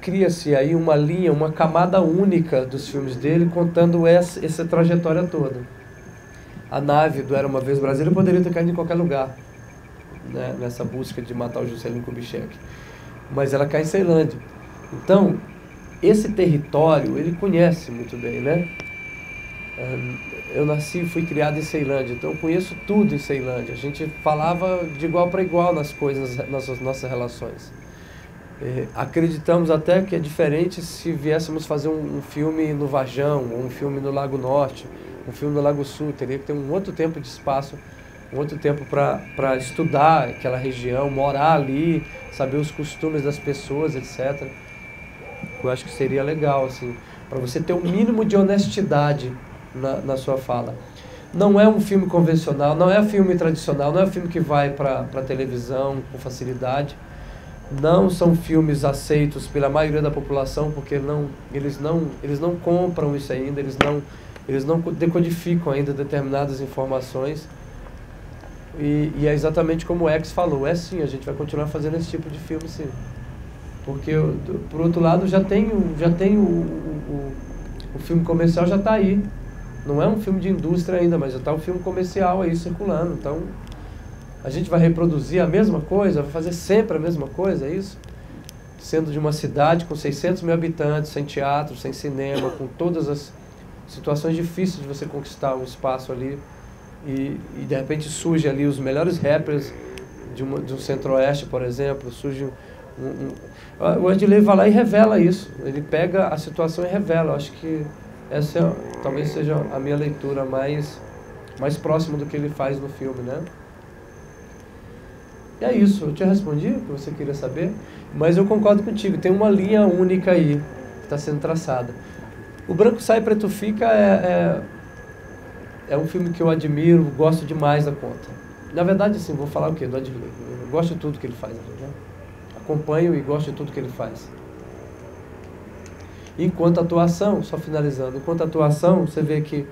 cria-se aí uma linha, uma camada única dos filmes dele, contando essa trajetória toda. A nave do Era Uma Vez Brasília poderia ter caído em qualquer lugar, né, nessa busca de matar o Juscelino Kubitschek. Mas ela cai em Ceilândia. Então, esse território, ele conhece muito bem, né? Eu nasci e fui criado em Ceilândia, então eu conheço tudo em Ceilândia. A gente falava de igual para igual nas coisas, nas nossas relações. Acreditamos até que é diferente se viéssemos fazer um filme no Varjão, ou um filme no Lago Norte, um filme no Lago Sul. Teria que ter um outro tempo de espaço, um outro tempo para estudar aquela região, morar ali, saber os costumes das pessoas, etc. Eu acho que seria legal, assim, para você ter um mínimo de honestidade na sua fala. Não é um filme convencional, não é um filme tradicional, não é um filme que vai para a televisão com facilidade. Não são filmes aceitos pela maioria da população, porque eles não compram isso ainda, eles não decodificam ainda determinadas informações. E é exatamente como o X falou, sim, a gente vai continuar fazendo esse tipo de filme, sim. Porque, por outro lado, já tem o filme comercial já está aí. Não é um filme de indústria ainda, mas já está o filme comercial aí circulando. Então, a gente vai reproduzir a mesma coisa, vai fazer sempre a mesma coisa, é isso? Sendo de uma cidade com 600 mil habitantes, sem teatro, sem cinema, com todas as situações difíceis de você conquistar um espaço ali. E de repente surge ali os melhores rappers de um centro-oeste, por exemplo, surge o Adirley vai lá e revela isso. Ele pega a situação e revela. Eu acho que essa talvez seja a minha leitura mais próxima do que ele faz no filme, né? E é isso, eu te respondi o que você queria saber, mas eu concordo contigo, tem uma linha única aí que está sendo traçada. O Branco Sai, Preto Fica é um filme que eu admiro, gosto demais da conta. Na verdade, assim, vou falar o quê? Do Adirley. Eu gosto de tudo que ele faz, né? Acompanho e gosto de tudo que ele faz. Enquanto atuação, só finalizando, enquanto atuação, você vê que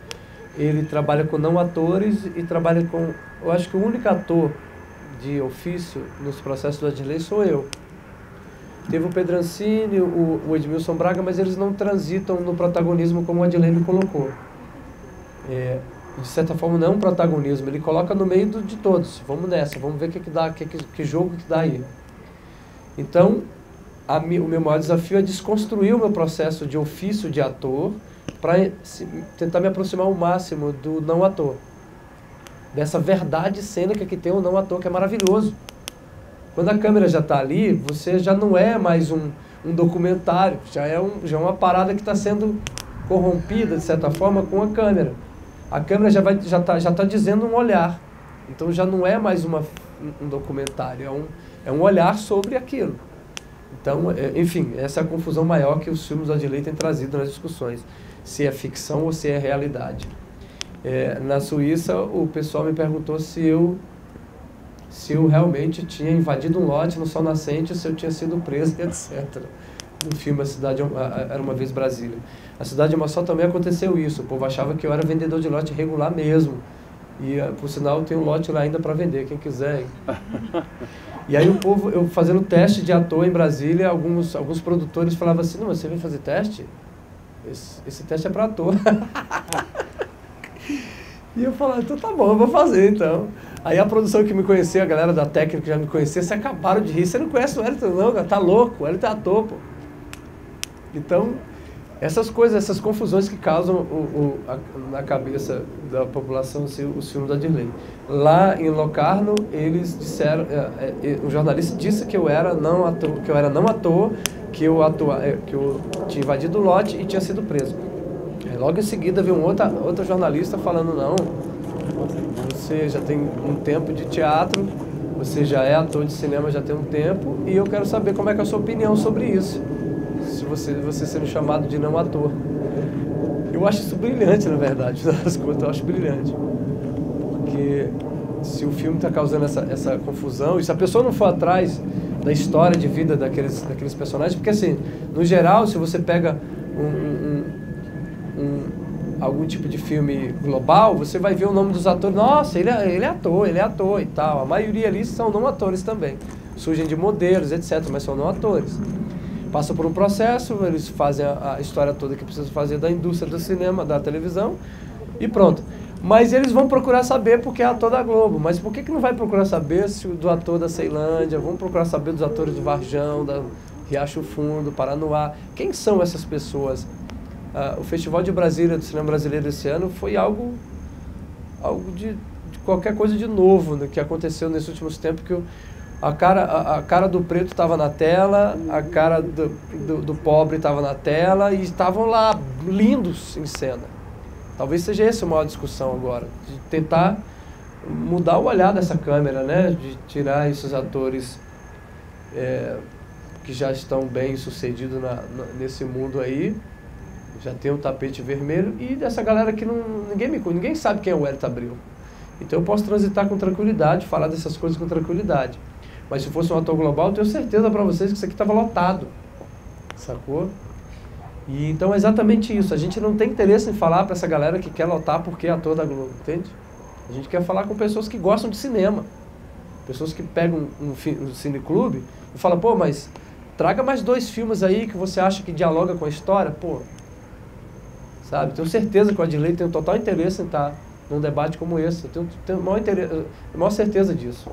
ele trabalha com não atores e trabalha com... Eu acho que o único ator de ofício nos processos do Adirley sou eu. Teve o Pedro Ancini, o Edmilson Braga, mas eles não transitam no protagonismo como o Adirley me colocou. De certa forma não é um protagonismo, ele coloca no meio de todos. Vamos nessa, vamos ver o que dá, que jogo que dá aí. Então, o meu maior desafio é desconstruir o meu processo de ofício de ator para tentar me aproximar ao máximo do não ator. Dessa verdade cênica que tem o não ator, que é maravilhoso. Quando a câmera já está ali, você já não é mais um documentário, já é uma parada que está sendo corrompida, de certa forma, com a câmera. A câmera já tá dizendo um olhar. Então já não é mais um documentário, é um olhar sobre aquilo. Então, enfim, essa é a confusão maior que os filmes do Adilei têm trazido nas discussões, se é ficção ou se é realidade. Na Suíça, o pessoal me perguntou se eu realmente tinha invadido um lote no Sol Nascente, se eu tinha sido preso, etc. No filme A Cidade Era Uma Vez Brasília. A Cidade de Mossoró também aconteceu isso, o povo achava que eu era vendedor de lote regular mesmo. E, por sinal, tem um lote lá ainda para vender, quem quiser. E aí o povo, eu fazendo teste de ator em Brasília, alguns produtores falavam assim, não, mas você vem fazer teste? Esse teste é para ator. E eu falava, então tá bom, eu vou fazer então. Aí a produção que me conhecia, a galera da técnica que já me conhecia, se acabaram de rir. Você não conhece o Wellington não, cara, tá louco, o Wellington é ator, pô. Então, essas coisas, essas confusões que causam na cabeça da população os filmes da Dirley. Lá em Locarno, eles disseram, o jornalista disse que eu era não ator, que eu tinha invadido o lote e tinha sido preso. Aí, logo em seguida veio outra jornalista falando, não, você já tem um tempo de teatro, você já é ator de cinema já tem um tempo, e eu quero saber como é que é a sua opinião sobre isso. Se você sendo chamado de não ator. Eu acho isso brilhante, na verdade, das coisas, eu acho brilhante. Porque se o filme está causando essa confusão, e se a pessoa não for atrás da história de vida daqueles personagens, porque assim, no geral, se você pega algum tipo de filme global, você vai ver o nome dos atores, nossa, ele é ator e tal. A maioria ali são não atores também. Surgem de modelos, etc., mas são não atores. Passam por um processo, eles fazem a história toda que precisam fazer da indústria do cinema, da televisão, e pronto. Mas eles vão procurar saber porque é ator da Globo. Mas por que não vai procurar saber do ator da Ceilândia? Vão procurar saber dos atores do Varjão, da Riacho Fundo, Paranoá. Quem são essas pessoas? O Festival de Brasília, do cinema brasileiro esse ano, foi algo de qualquer coisa de novo, né, que aconteceu nesses últimos tempos, que a cara do preto estava na tela, a cara do pobre estava na tela e estavam lá lindos em cena. Talvez seja essa a maior discussão agora, de tentar mudar o olhar dessa câmera, né? De tirar esses atores que já estão bem sucedidos nesse mundo aí, já tem um tapete vermelho, e dessa galera que ninguém sabe quem é o Wellington Abreu. Então eu posso transitar com tranquilidade, falar dessas coisas com tranquilidade. Mas se fosse um ator global, eu tenho certeza para vocês que isso aqui estava lotado. Sacou? E então é exatamente isso. A gente não tem interesse em falar para essa galera que quer lotar porque é ator da Globo, entende? A gente quer falar com pessoas que gostam de cinema. Pessoas que pegam um cineclube e falam, pô, mas traga mais 2 filmes aí que você acha que dialoga com a história, pô. Sabe? Tenho certeza que o Adilei tem um total interesse em estar num debate como esse. Eu tenho a maior certeza disso.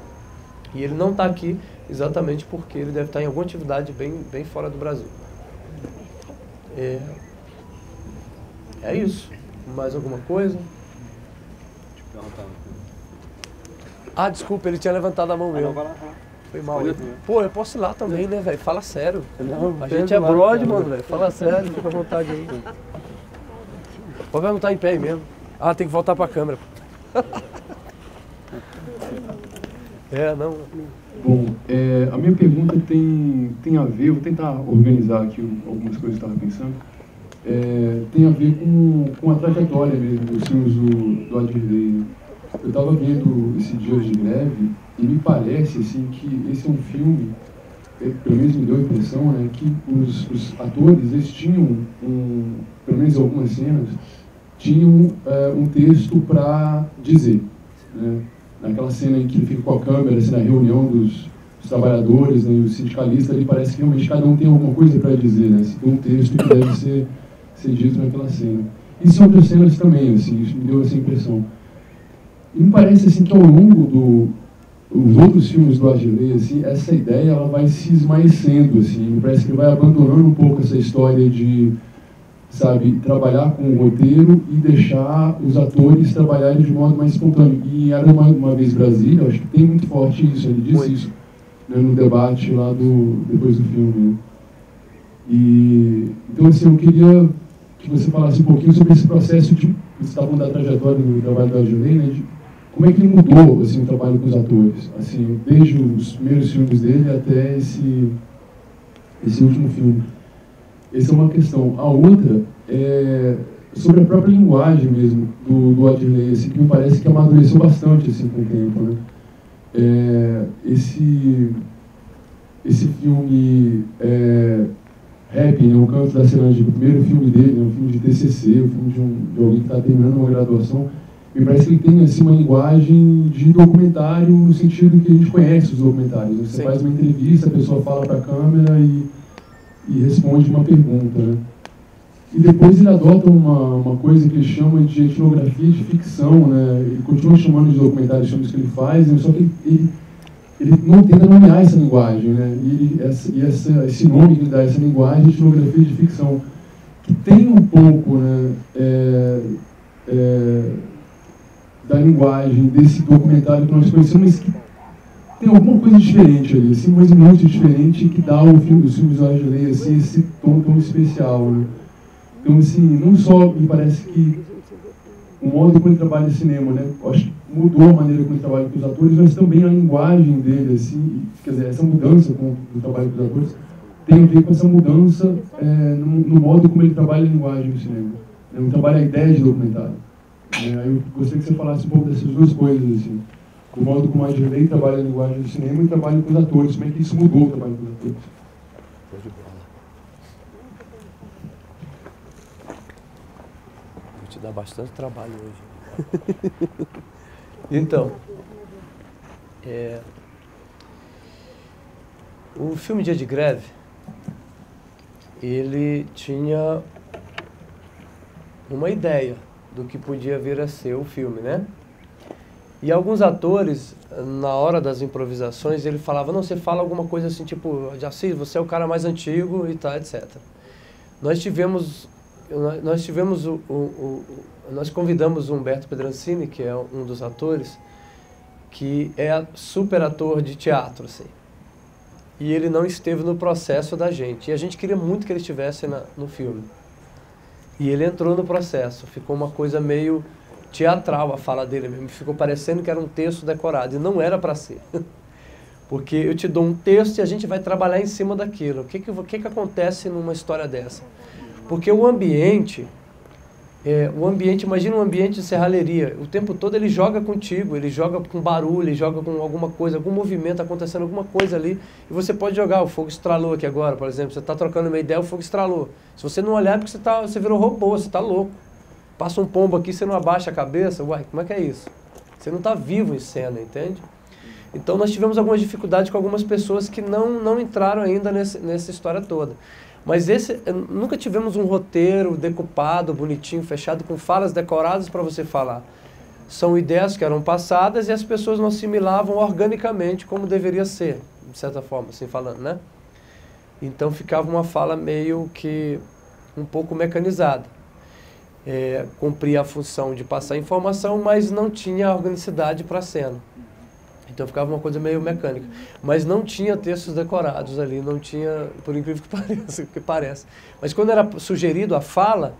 E ele não está aqui exatamente porque ele deve estar em alguma atividade bem fora do Brasil. É isso. Mais alguma coisa? Ah, desculpa, ele tinha levantado a mão mesmo. Foi mal. Pô, eu posso ir lá também, né, velho? Fala sério. A gente é brother, mano, velho. Fala sério, fica à vontade aí. Pode perguntar em pé aí mesmo. Ah, tem que voltar pra câmera. Não. Bom, a minha pergunta tem a ver, vou tentar organizar aqui algumas coisas que eu estava pensando, tem a ver com a trajetória mesmo dos filmes do Adilei. Eu estava vendo esse Dias de Greve e me parece assim, que esse é um filme, pelo menos me deu a impressão, né, que os atores eles tinham, pelo menos algumas cenas, tinham um texto para dizer, né? Naquela cena em que ele fica com a câmera, assim, na reunião dos trabalhadores, né, e os sindicalistas, ali parece que realmente cada um tem alguma coisa para dizer, né? Se tem um texto que deve ser dito naquela cena. E são outras cenas também, assim, isso me deu essa impressão. E me parece assim, que ao longo dos outros filmes do Adilei, assim, essa ideia ela vai se esmaecendo, assim, me parece que vai abandonando um pouco essa história de, sabe, trabalhar com o roteiro e deixar os atores trabalharem de modo mais espontâneo. E Era Uma Vez Brasília, eu acho que tem muito forte isso, ele disse isso, né, no debate lá depois do filme. Né? E, então, assim, eu queria que você falasse um pouquinho sobre esse processo de, você está falando da trajetória do trabalho do Adilei, né, como é que ele mudou assim, o trabalho com os atores, assim, desde os primeiros filmes dele até esse último filme. Essa é uma questão. A outra é sobre a própria linguagem mesmo do Adirley, assim, que me parece que amadureceu bastante assim, com o tempo, né? Esse filme Rap, né, O Canto da Ceilândia, o primeiro filme dele, né, um filme de TCC, um filme de alguém que está terminando uma graduação, me parece que ele tem assim, uma linguagem de documentário no sentido que a gente conhece os documentários. Né? Você Sim. faz uma entrevista, a pessoa fala para a câmera e responde uma pergunta. Né? E depois ele adota uma coisa que ele chama de etnografia de ficção. Né? Ele continua chamando de documentários filmes que ele faz, né? Só que ele não tenta nomear essa linguagem, né? Esse nome que ele dá a essa linguagem, etnografia de ficção, que tem um pouco, né, da linguagem desse documentário que nós conhecemos, mas que tem alguma coisa diferente ali, assim, mas muito diferente, que dá ao filme dos filmes do Adirley, assim, esse tom tão especial, né? Então, assim, não só me parece que o modo como ele trabalha no cinema, né? Acho que mudou a maneira como ele trabalha com os atores, mas também a linguagem dele, assim, quer dizer, essa mudança do trabalho com os atores tem a ver com essa mudança no modo como ele trabalha a linguagem no cinema. Ele trabalha a ideia de documentário. Aí eu gostaria que você falasse um pouco dessas duas coisas, assim. O modo como a Adirley trabalha a linguagem do cinema e trabalha com os atores. Como é que isso mudou o trabalho com os atores? Vou te dar bastante trabalho hoje. Então, o filme Dia de Greve, ele tinha uma ideia do que podia vir a ser o filme, né? E alguns atores, na hora das improvisações, ele falava, não, você fala alguma coisa assim, tipo, Assis, você é o cara mais antigo e tal, etc. Nós convidamos o Humberto Pedrancini, que é um dos atores, que é super ator de teatro, assim. E ele não esteve no processo da gente. E a gente queria muito que ele estivesse no filme. E ele entrou no processo. Ficou uma coisa meio teatral a fala dele mesmo. Ficou parecendo que era um texto decorado. E não era para ser. Porque eu te dou um texto e a gente vai trabalhar em cima daquilo. O que acontece numa história dessa? Porque o ambiente, imagina um ambiente de serralheria. O tempo todo ele joga contigo, ele joga com barulho, ele joga com alguma coisa, algum movimento acontecendo, alguma coisa ali. E você pode jogar, o fogo estralou aqui agora, por exemplo. Você está trocando uma ideia, o fogo estralou. Se você não olhar, é porque você virou robô, você está louco. Passa um pombo aqui, você não abaixa a cabeça, uai, como é que é isso? Você não está vivo em cena, entende? Então nós tivemos algumas dificuldades com algumas pessoas que não entraram ainda nessa história toda. Mas nunca tivemos um roteiro decupado, bonitinho, fechado, com falas decoradas para você falar. São ideias que eram passadas e as pessoas não assimilavam organicamente como deveria ser, de certa forma, assim falando, né? Então ficava uma fala meio que um pouco mecanizada. Cumpria a função de passar informação, mas não tinha organicidade para a cena. Então ficava uma coisa meio mecânica. Mas não tinha textos decorados ali, não tinha, por incrível que pareça. Mas quando era sugerido a fala,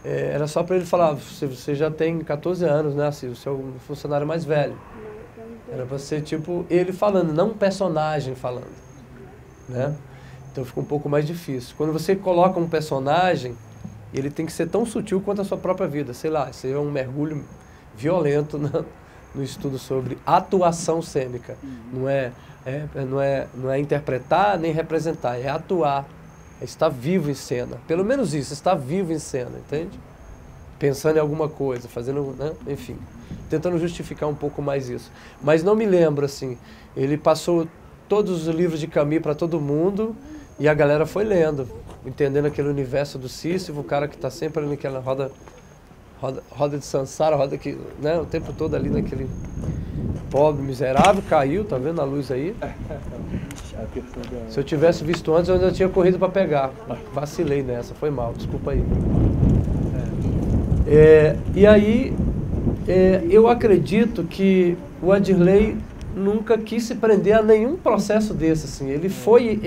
era só para ele falar, você já tem 14 anos, né, assim, você é o funcionário mais velho. Era para ser tipo ele falando, não um personagem falando, né? Então fica um pouco mais difícil. Quando você coloca um personagem, ele tem que ser tão sutil quanto a sua própria vida. Sei lá, isso é um mergulho violento no estudo sobre atuação cênica. Não é interpretar nem representar, é atuar. É estar vivo em cena. Pelo menos isso, estar vivo em cena, entende? Pensando em alguma coisa, fazendo, né? Enfim, tentando justificar um pouco mais isso. Mas não me lembro, assim, ele passou todos os livros de Camus para todo mundo e a galera foi lendo, entendendo aquele universo do Sísifo, o cara que está sempre ali naquela roda de Sansara, roda que, né, o tempo todo ali naquele pobre, miserável, caiu, tá vendo a luz aí? Se eu tivesse visto antes, eu ainda tinha corrido para pegar. Vacilei nessa, foi mal, desculpa aí. E aí, eu acredito que o Adirley nunca quis se prender a nenhum processo desse, assim. Ele foi.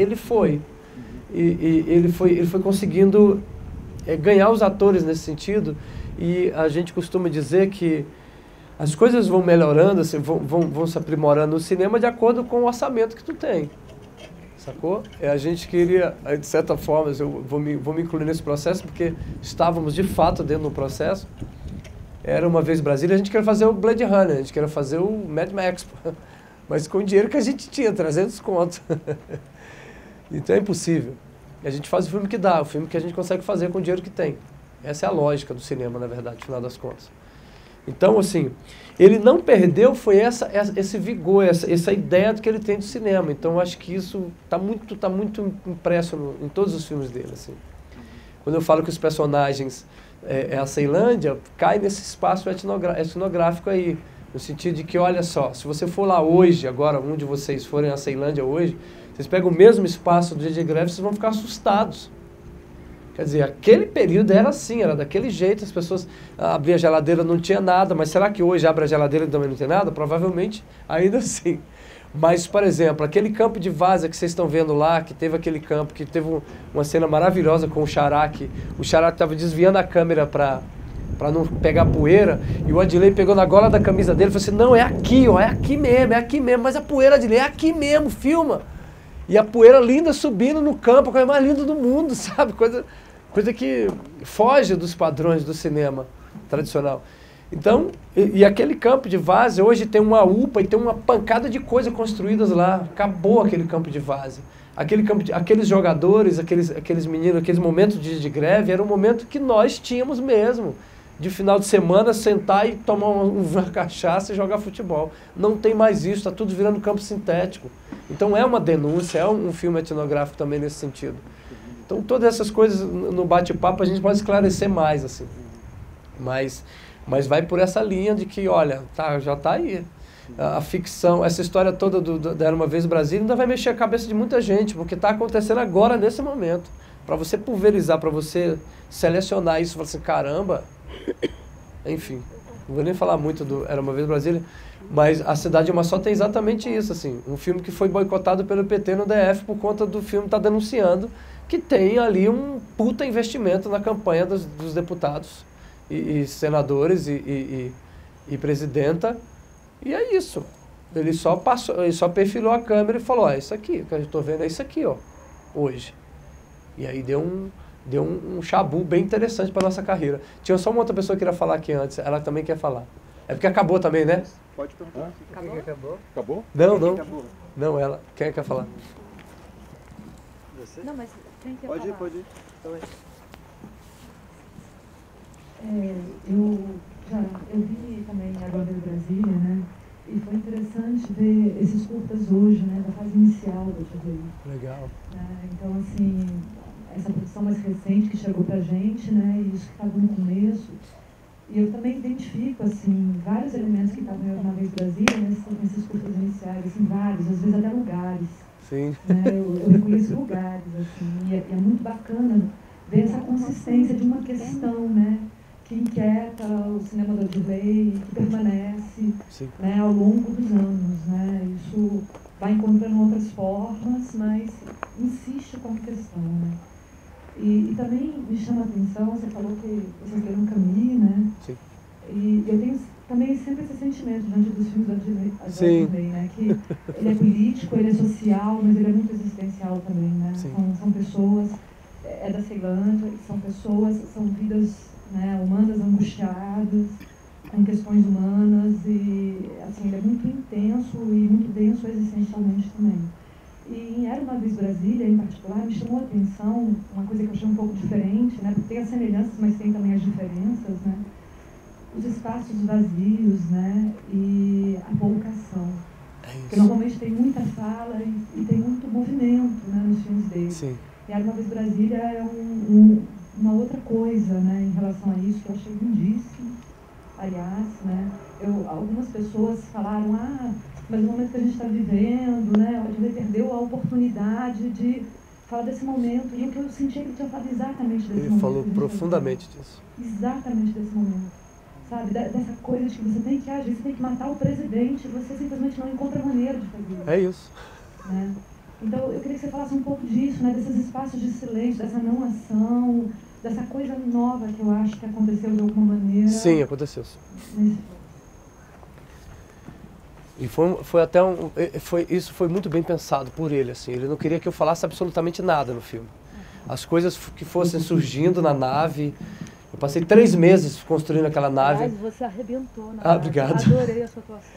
E ele foi conseguindo ganhar os atores nesse sentido. E a gente costuma dizer que as coisas vão melhorando, assim, vão se aprimorando no cinema de acordo com o orçamento que tu tem. Sacou? A gente queria, de certa forma, eu vou me incluir nesse processo, porque estávamos de fato dentro do processo. Era uma vez Brasília, a gente queria fazer o Blade Runner, a gente queria fazer o Mad Max, mas com o dinheiro que a gente tinha, 300 contos. Então é impossível. A gente faz o filme que dá, o filme que a gente consegue fazer com o dinheiro que tem. Essa é a lógica do cinema, na verdade, no final das contas. Então, assim, ele não perdeu, foi esse vigor, essa ideia que ele tem do cinema. Então, eu acho que isso está muito impresso em todos os filmes dele, assim. Quando eu falo que os personagens a Ceilândia, cai nesse espaço etnográfico aí, no sentido de que, olha só, se você for lá hoje, agora, um de vocês forem à Ceilândia hoje, vocês pegam o mesmo espaço do dia de greve, vocês vão ficar assustados. Quer dizer, aquele período era assim, era daquele jeito, as pessoas abriam a geladeira, não tinha nada, mas será que hoje abre a geladeira e também não tem nada? Provavelmente ainda assim. Mas, por exemplo, aquele campo de várzea que vocês estão vendo lá, que teve aquele campo, que teve uma cena maravilhosa com o Xará, que o Xará estava desviando a câmera para não pegar poeira, e o Adilei pegou na gola da camisa dele e falou assim, não, é aqui, ó, é aqui mesmo, mas a poeira, Adilei, é aqui mesmo, filma. E a poeira linda subindo no campo, a coisa mais linda do mundo, sabe? Coisa que foge dos padrões do cinema tradicional. Então, e aquele campo de várzea, hoje tem uma UPA e tem uma pancada de coisas construídas lá. Acabou aquele campo de várzea. Aqueles jogadores, aqueles meninos, aqueles momentos de greve, era um momento que nós tínhamos mesmo. De final de semana, sentar e tomar uma cachaça e jogar futebol. Não tem mais isso, está tudo virando campo sintético. Então é uma denúncia, é um filme etnográfico também nesse sentido. Então todas essas coisas no bate-papo a gente pode esclarecer mais, assim. Mas vai por essa linha de que, olha, já está aí. A ficção, essa história toda da Era Uma Vez Brasília ainda vai mexer a cabeça de muita gente, porque está acontecendo agora, nesse momento. Para você pulverizar, para você selecionar isso, falar assim, caramba, enfim, não vou nem falar muito do Era Uma Vez Brasília, mas A Cidade é uma Só tem exatamente isso, assim, um filme que foi boicotado pelo PT no DF por conta do filme estar denunciando que tem ali um puta investimento na campanha dos deputados e senadores e presidenta, e é isso. Ele só perfilou a câmera e falou, ó, isso aqui, o que eu estou vendo é isso aqui, ó, hoje. E aí deu um chabu bem interessante para nossa carreira. Tinha só uma outra pessoa que queria falar aqui antes, ela também quer falar. É porque acabou também, né? Pode perguntar. Acabou? Acabou? Não. Acabou. Não, ela. Quem quer falar? Você? Não, mas quem quer Pode falar? ir, pode ir. Eu vi também agora em Brasília, né? E foi interessante ver esses curtas hoje, né? Da fase inicial da TV. Legal. Então, assim, essa produção mais recente que chegou pra gente, né? E isso que estava no começo. E eu também identifico, assim, vários elementos que estavam em Era Uma Vez Brasília, nesses curtas iniciais, assim, vários, às vezes até lugares. Sim. Né? Eu reconheço lugares, assim, e é muito bacana ver essa consistência de uma questão, né? Que inquieta o cinema do Adilei, que permanece, né, ao longo dos anos, né? Isso vai encontrando outras formas, mas insiste com a questão, né? E também me chama a atenção, você falou que vocês leram Camus, né? Sim. E eu tenho também sempre esse sentimento diante dos filmes do Adilei, né? Que ele é político, ele é social, mas ele é muito existencial também, né? São pessoas, da Ceilândia, são pessoas, são vidas, né, humanas angustiadas, com questões humanas, e assim, ele é muito intenso e muito denso existencialmente também. E em Era Uma Vez Brasília, em particular, me chamou a atenção uma coisa que eu achei um pouco diferente, né, porque tem as semelhanças, mas tem também as diferenças, né, os espaços vazios, né, e a colocação. Porque normalmente tem muita fala e tem muito movimento, né, nos filmes dele. Sim. E Era Uma Vez Brasília é uma outra coisa, né, em relação a isso, que eu achei lindíssimo, aliás, né, algumas pessoas falaram, mas no momento que a gente está vivendo, né, a gente perdeu a oportunidade de falar desse momento, e o que eu senti é que ele tinha falado exatamente desse momento. Ele falou profundamente disso. Exatamente desse momento, sabe, dessa coisa de que você tem que agir, você tem que matar o presidente, você simplesmente não encontra maneira de fazer isso. É isso. Né? Então, eu queria que você falasse um pouco disso, né, desses espaços de silêncio, dessa não ação, dessa coisa nova que eu acho que aconteceu de alguma maneira. Sim, aconteceu. E foi até isso foi muito bem pensado por ele, assim. Ele não queria que eu falasse absolutamente nada no filme. As coisas que fossem surgindo na nave. Eu passei 3 meses construindo aquela nave. Aliás, você arrebentou na nave. Obrigado. Adorei a sua atuação.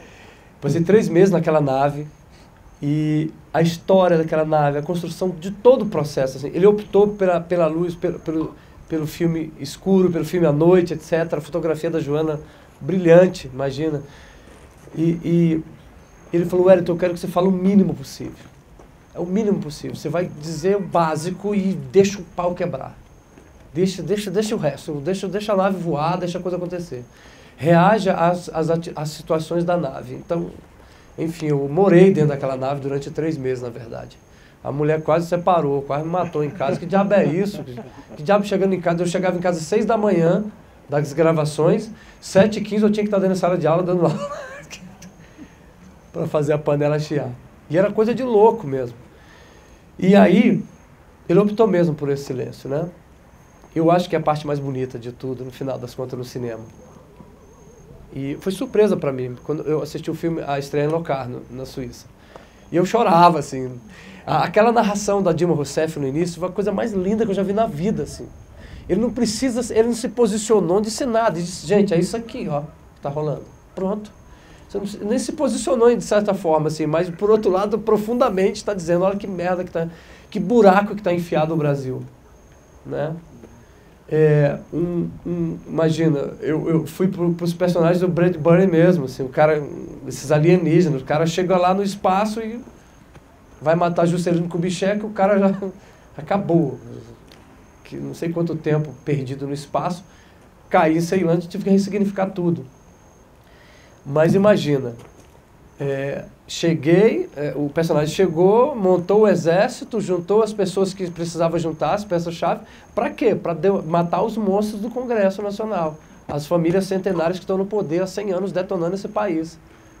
Passei 3 meses naquela nave. E a história daquela nave, a construção de todo o processo. Assim. Ele optou pela luz, pelo filme escuro, pelo filme à noite, etc. A fotografia da Joana, brilhante, imagina. E ele falou, Wellington, eu quero que você fale o mínimo possível. É o mínimo possível. Você vai dizer o básico e deixa o pau quebrar. Deixa o resto. Deixa a nave voar, deixa a coisa acontecer. Reaja às situações da nave. Então, enfim, eu morei dentro daquela nave durante 3 meses, na verdade. A mulher quase separou, quase me matou em casa. Que diabo é isso? Que diabo chegando em casa? Eu chegava em casa às 6 da manhã, das gravações, 7h15 eu tinha que estar dentro da sala de aula dando aula para fazer a panela chiar. E era coisa de louco mesmo. E aí, ele optou mesmo por esse silêncio, né? Eu acho que é a parte mais bonita de tudo, no final das contas, no cinema. E foi surpresa para mim, quando eu assisti o filme, a estreia em Locarno, na Suíça. E eu chorava, assim. Aquela narração da Dilma Rousseff no início foi a coisa mais linda que eu já vi na vida, assim. Ele não se posicionou, não disse nada. Ele disse, gente, é isso aqui, ó, que tá rolando. Pronto. Você nem se posicionou de certa forma, assim, mas por outro lado, profundamente está dizendo, olha que merda que buraco que está enfiado o Brasil, né? Imagina, eu fui para os personagens do Bradbury mesmo, assim, o cara, esses alienígenas, o cara chega lá no espaço e vai matar Juscelino Kubitschek, o cara já acabou, que não sei quanto tempo perdido no espaço, caí em Ceilândia e tive que ressignificar tudo. Mas imagina, o personagem chegou, montou o exército, juntou as pessoas que precisava juntar, as peças-chave, para quê? Para matar os monstros do Congresso Nacional, as famílias centenárias que estão no poder há 100 anos detonando esse país.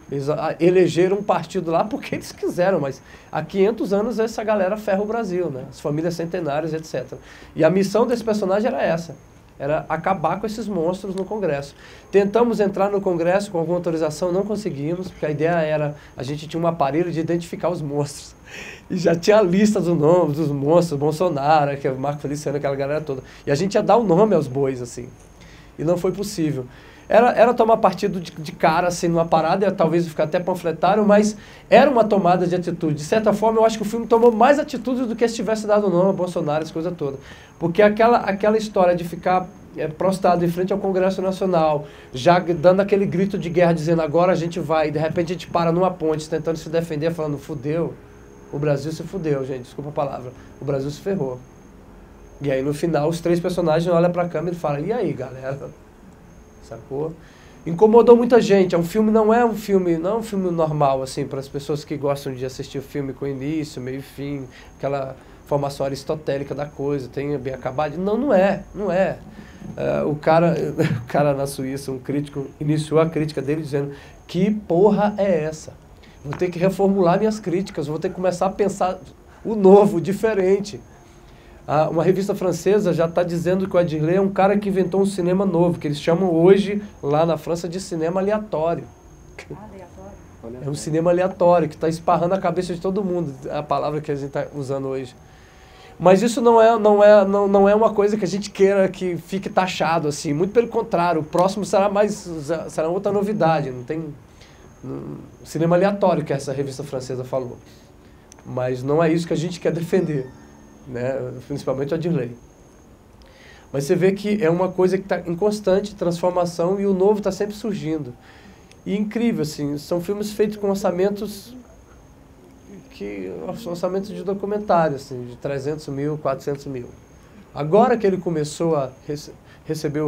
Eles elegeram um partido lá porque eles quiseram, mas há 500 anos essa galera ferra o Brasil, né? As famílias centenárias, etc. E a missão desse personagem era essa. Era acabar com esses monstros no Congresso. Tentamos entrar no Congresso com alguma autorização, não conseguimos, porque a ideia era, a gente tinha um aparelho de identificar os monstros. E já tinha a lista dos nomes dos monstros, Bolsonaro, que é o Marco Feliciano, aquela galera toda. E a gente ia dar o nome aos bois, assim. E não foi possível. Era tomar partido de cara, assim, numa parada, e talvez ficar até panfletário, mas era uma tomada de atitude. De certa forma, eu acho que o filme tomou mais atitude do que se tivesse dado o nome a Bolsonaro, essa coisa toda. Porque aquela história de ficar prostrado em frente ao Congresso Nacional, já dando aquele grito de guerra, dizendo agora a gente vai, e de repente a gente para numa ponte, tentando se defender, falando, fudeu, o Brasil se fudeu, gente, desculpa a palavra, o Brasil se ferrou. E aí no final os 3 personagens olham pra câmera e falam, e aí galera? Sacou? Incomodou muita gente. Não é um filme normal, assim, para as pessoas que gostam de assistir o filme com início, meio e fim, aquela formação aristotélica da coisa, tem bem acabado. Não é. O cara na Suíça, um crítico, iniciou a crítica dele dizendo, que porra é essa? Vou ter que reformular minhas críticas, vou ter que começar a pensar o novo, diferente. Uma revista francesa já está dizendo que o Adirley é um cara que inventou um cinema novo, que eles chamam hoje, lá na França, de cinema aleatório. Aleatório? É um cinema aleatório, que está esparrando a cabeça de todo mundo, é a palavra que a gente está usando hoje. Mas isso não é uma coisa que a gente queira que fique taxado, assim. Muito pelo contrário, o próximo será outra novidade. Não tem cinema aleatório que essa revista francesa falou. Mas não é isso que a gente quer defender. Né? Principalmente o Adirley. Mas você vê que é uma coisa que está em constante transformação e o novo está sempre surgindo. E incrível, assim, são filmes feitos com orçamentos de documentário, assim, de 300 mil, 400 mil. Agora que ele começou a receber,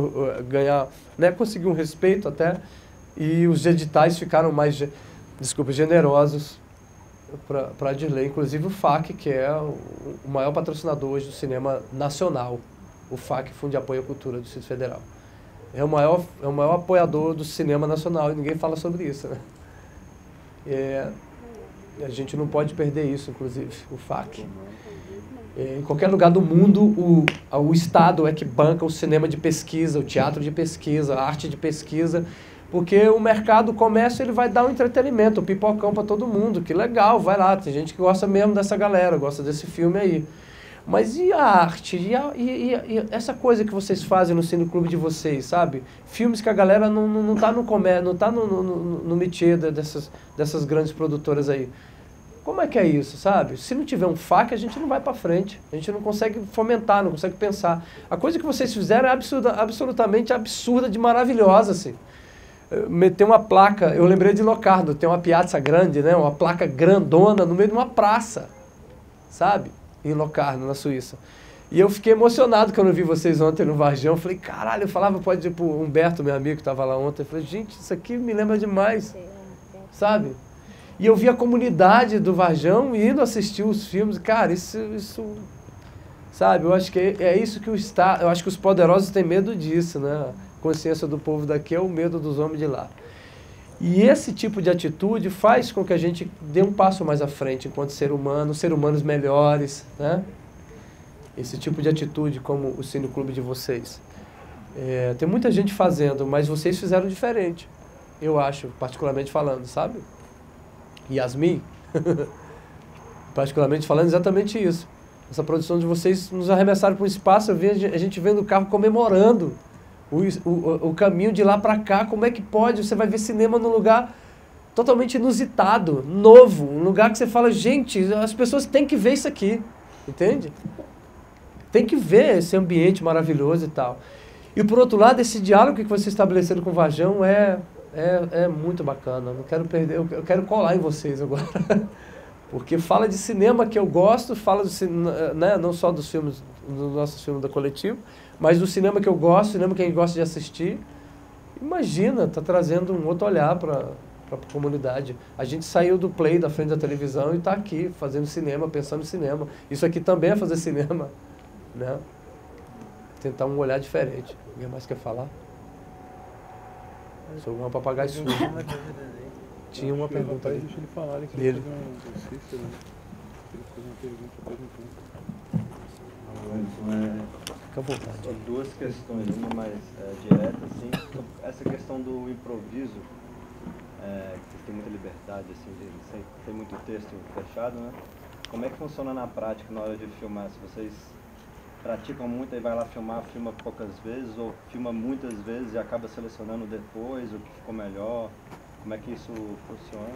ganhar, né, conseguir um respeito até, e os editais ficaram mais, generosos para Adirley, inclusive o FAC, que é o maior patrocinador hoje do cinema nacional, o FAC, Fundo de Apoio à Cultura do Distrito Federal. É o maior apoiador do cinema nacional e ninguém fala sobre isso, né? A gente não pode perder isso, inclusive, o FAC. Em qualquer lugar do mundo, o Estado é que banca o cinema de pesquisa, o teatro de pesquisa, a arte de pesquisa, Porque o mercado, o comércio, ele vai dar um entretenimento, um pipocão para todo mundo, que legal, vai lá, tem gente que gosta mesmo dessa galera, gosta desse filme aí. Mas e a arte? E essa coisa que vocês fazem no cineclube de vocês, sabe? Filmes que a galera não tá no comércio, não tá no métier dessas grandes produtoras aí. Como é que é isso, sabe? Se não tiver um FAQ, a gente não vai para frente. A gente não consegue fomentar, não consegue pensar. A coisa que vocês fizeram é absolutamente absurda de maravilhosa, assim. Meter uma placa, eu lembrei de Locarno, tem uma piazza grande, né? Uma placa grandona no meio de uma praça, sabe? Em Locarno, na Suíça. E eu fiquei emocionado quando eu vi vocês ontem no Varjão. Eu falei, caralho, eu falava, pode ir pro Humberto, meu amigo que estava lá ontem. Eu falei, gente, isso aqui me lembra demais, sabe? E eu vi a comunidade do Varjão indo assistir os filmes. Cara, isso sabe? Eu acho que é isso que o Estado... Eu acho que os poderosos têm medo disso, né? A consciência do povo daqui é o medo dos homens de lá. E esse tipo de atitude faz com que a gente dê um passo mais à frente enquanto ser humano, ser humanos melhores, né? Esse tipo de atitude como o cineclube de vocês. Tem muita gente fazendo, mas vocês fizeram diferente, eu acho, particularmente falando, sabe? Yasmin, particularmente falando exatamente isso. Essa produção de vocês nos arremessaram para um espaço, eu vi a gente vendo o carro comemorando o caminho de lá para cá. Como é que pode? Você vai ver cinema num lugar totalmente inusitado, novo, um lugar que você fala, gente, as pessoas têm que ver isso aqui, entende? Tem que ver esse ambiente maravilhoso e tal. E por outro lado, esse diálogo que vocês estabeleceram com o Varjão é muito bacana. Não quero perder, eu quero colar em vocês agora. Porque fala de cinema que eu gosto, fala do né, não só dos filmes, dos nossos filmes da Coletivo, mas do cinema que eu gosto, cinema que a gente gosta de assistir. Imagina, tá trazendo um outro olhar para a comunidade. A gente saiu do play da frente da televisão e está aqui fazendo cinema, pensando em cinema. Isso aqui também é fazer cinema, né? Tentar um olhar diferente. Alguém mais quer falar? Sou um papagaio surdo. Tinha uma pergunta aí. Deixa ele falar, ele quer fazer um exercício, né? Ele fazer uma pergunta perguntando. Fica à vontade. Só duas questões, uma mais direta, assim. Essa questão do improviso, que tem muita liberdade, assim, sem ter muito texto fechado, né? Como é que funciona na prática na hora de filmar? Se vocês praticam muito e vai lá filmar, filma poucas vezes, ou filma muitas vezes e acaba selecionando depois o que ficou melhor? Como é que isso funciona?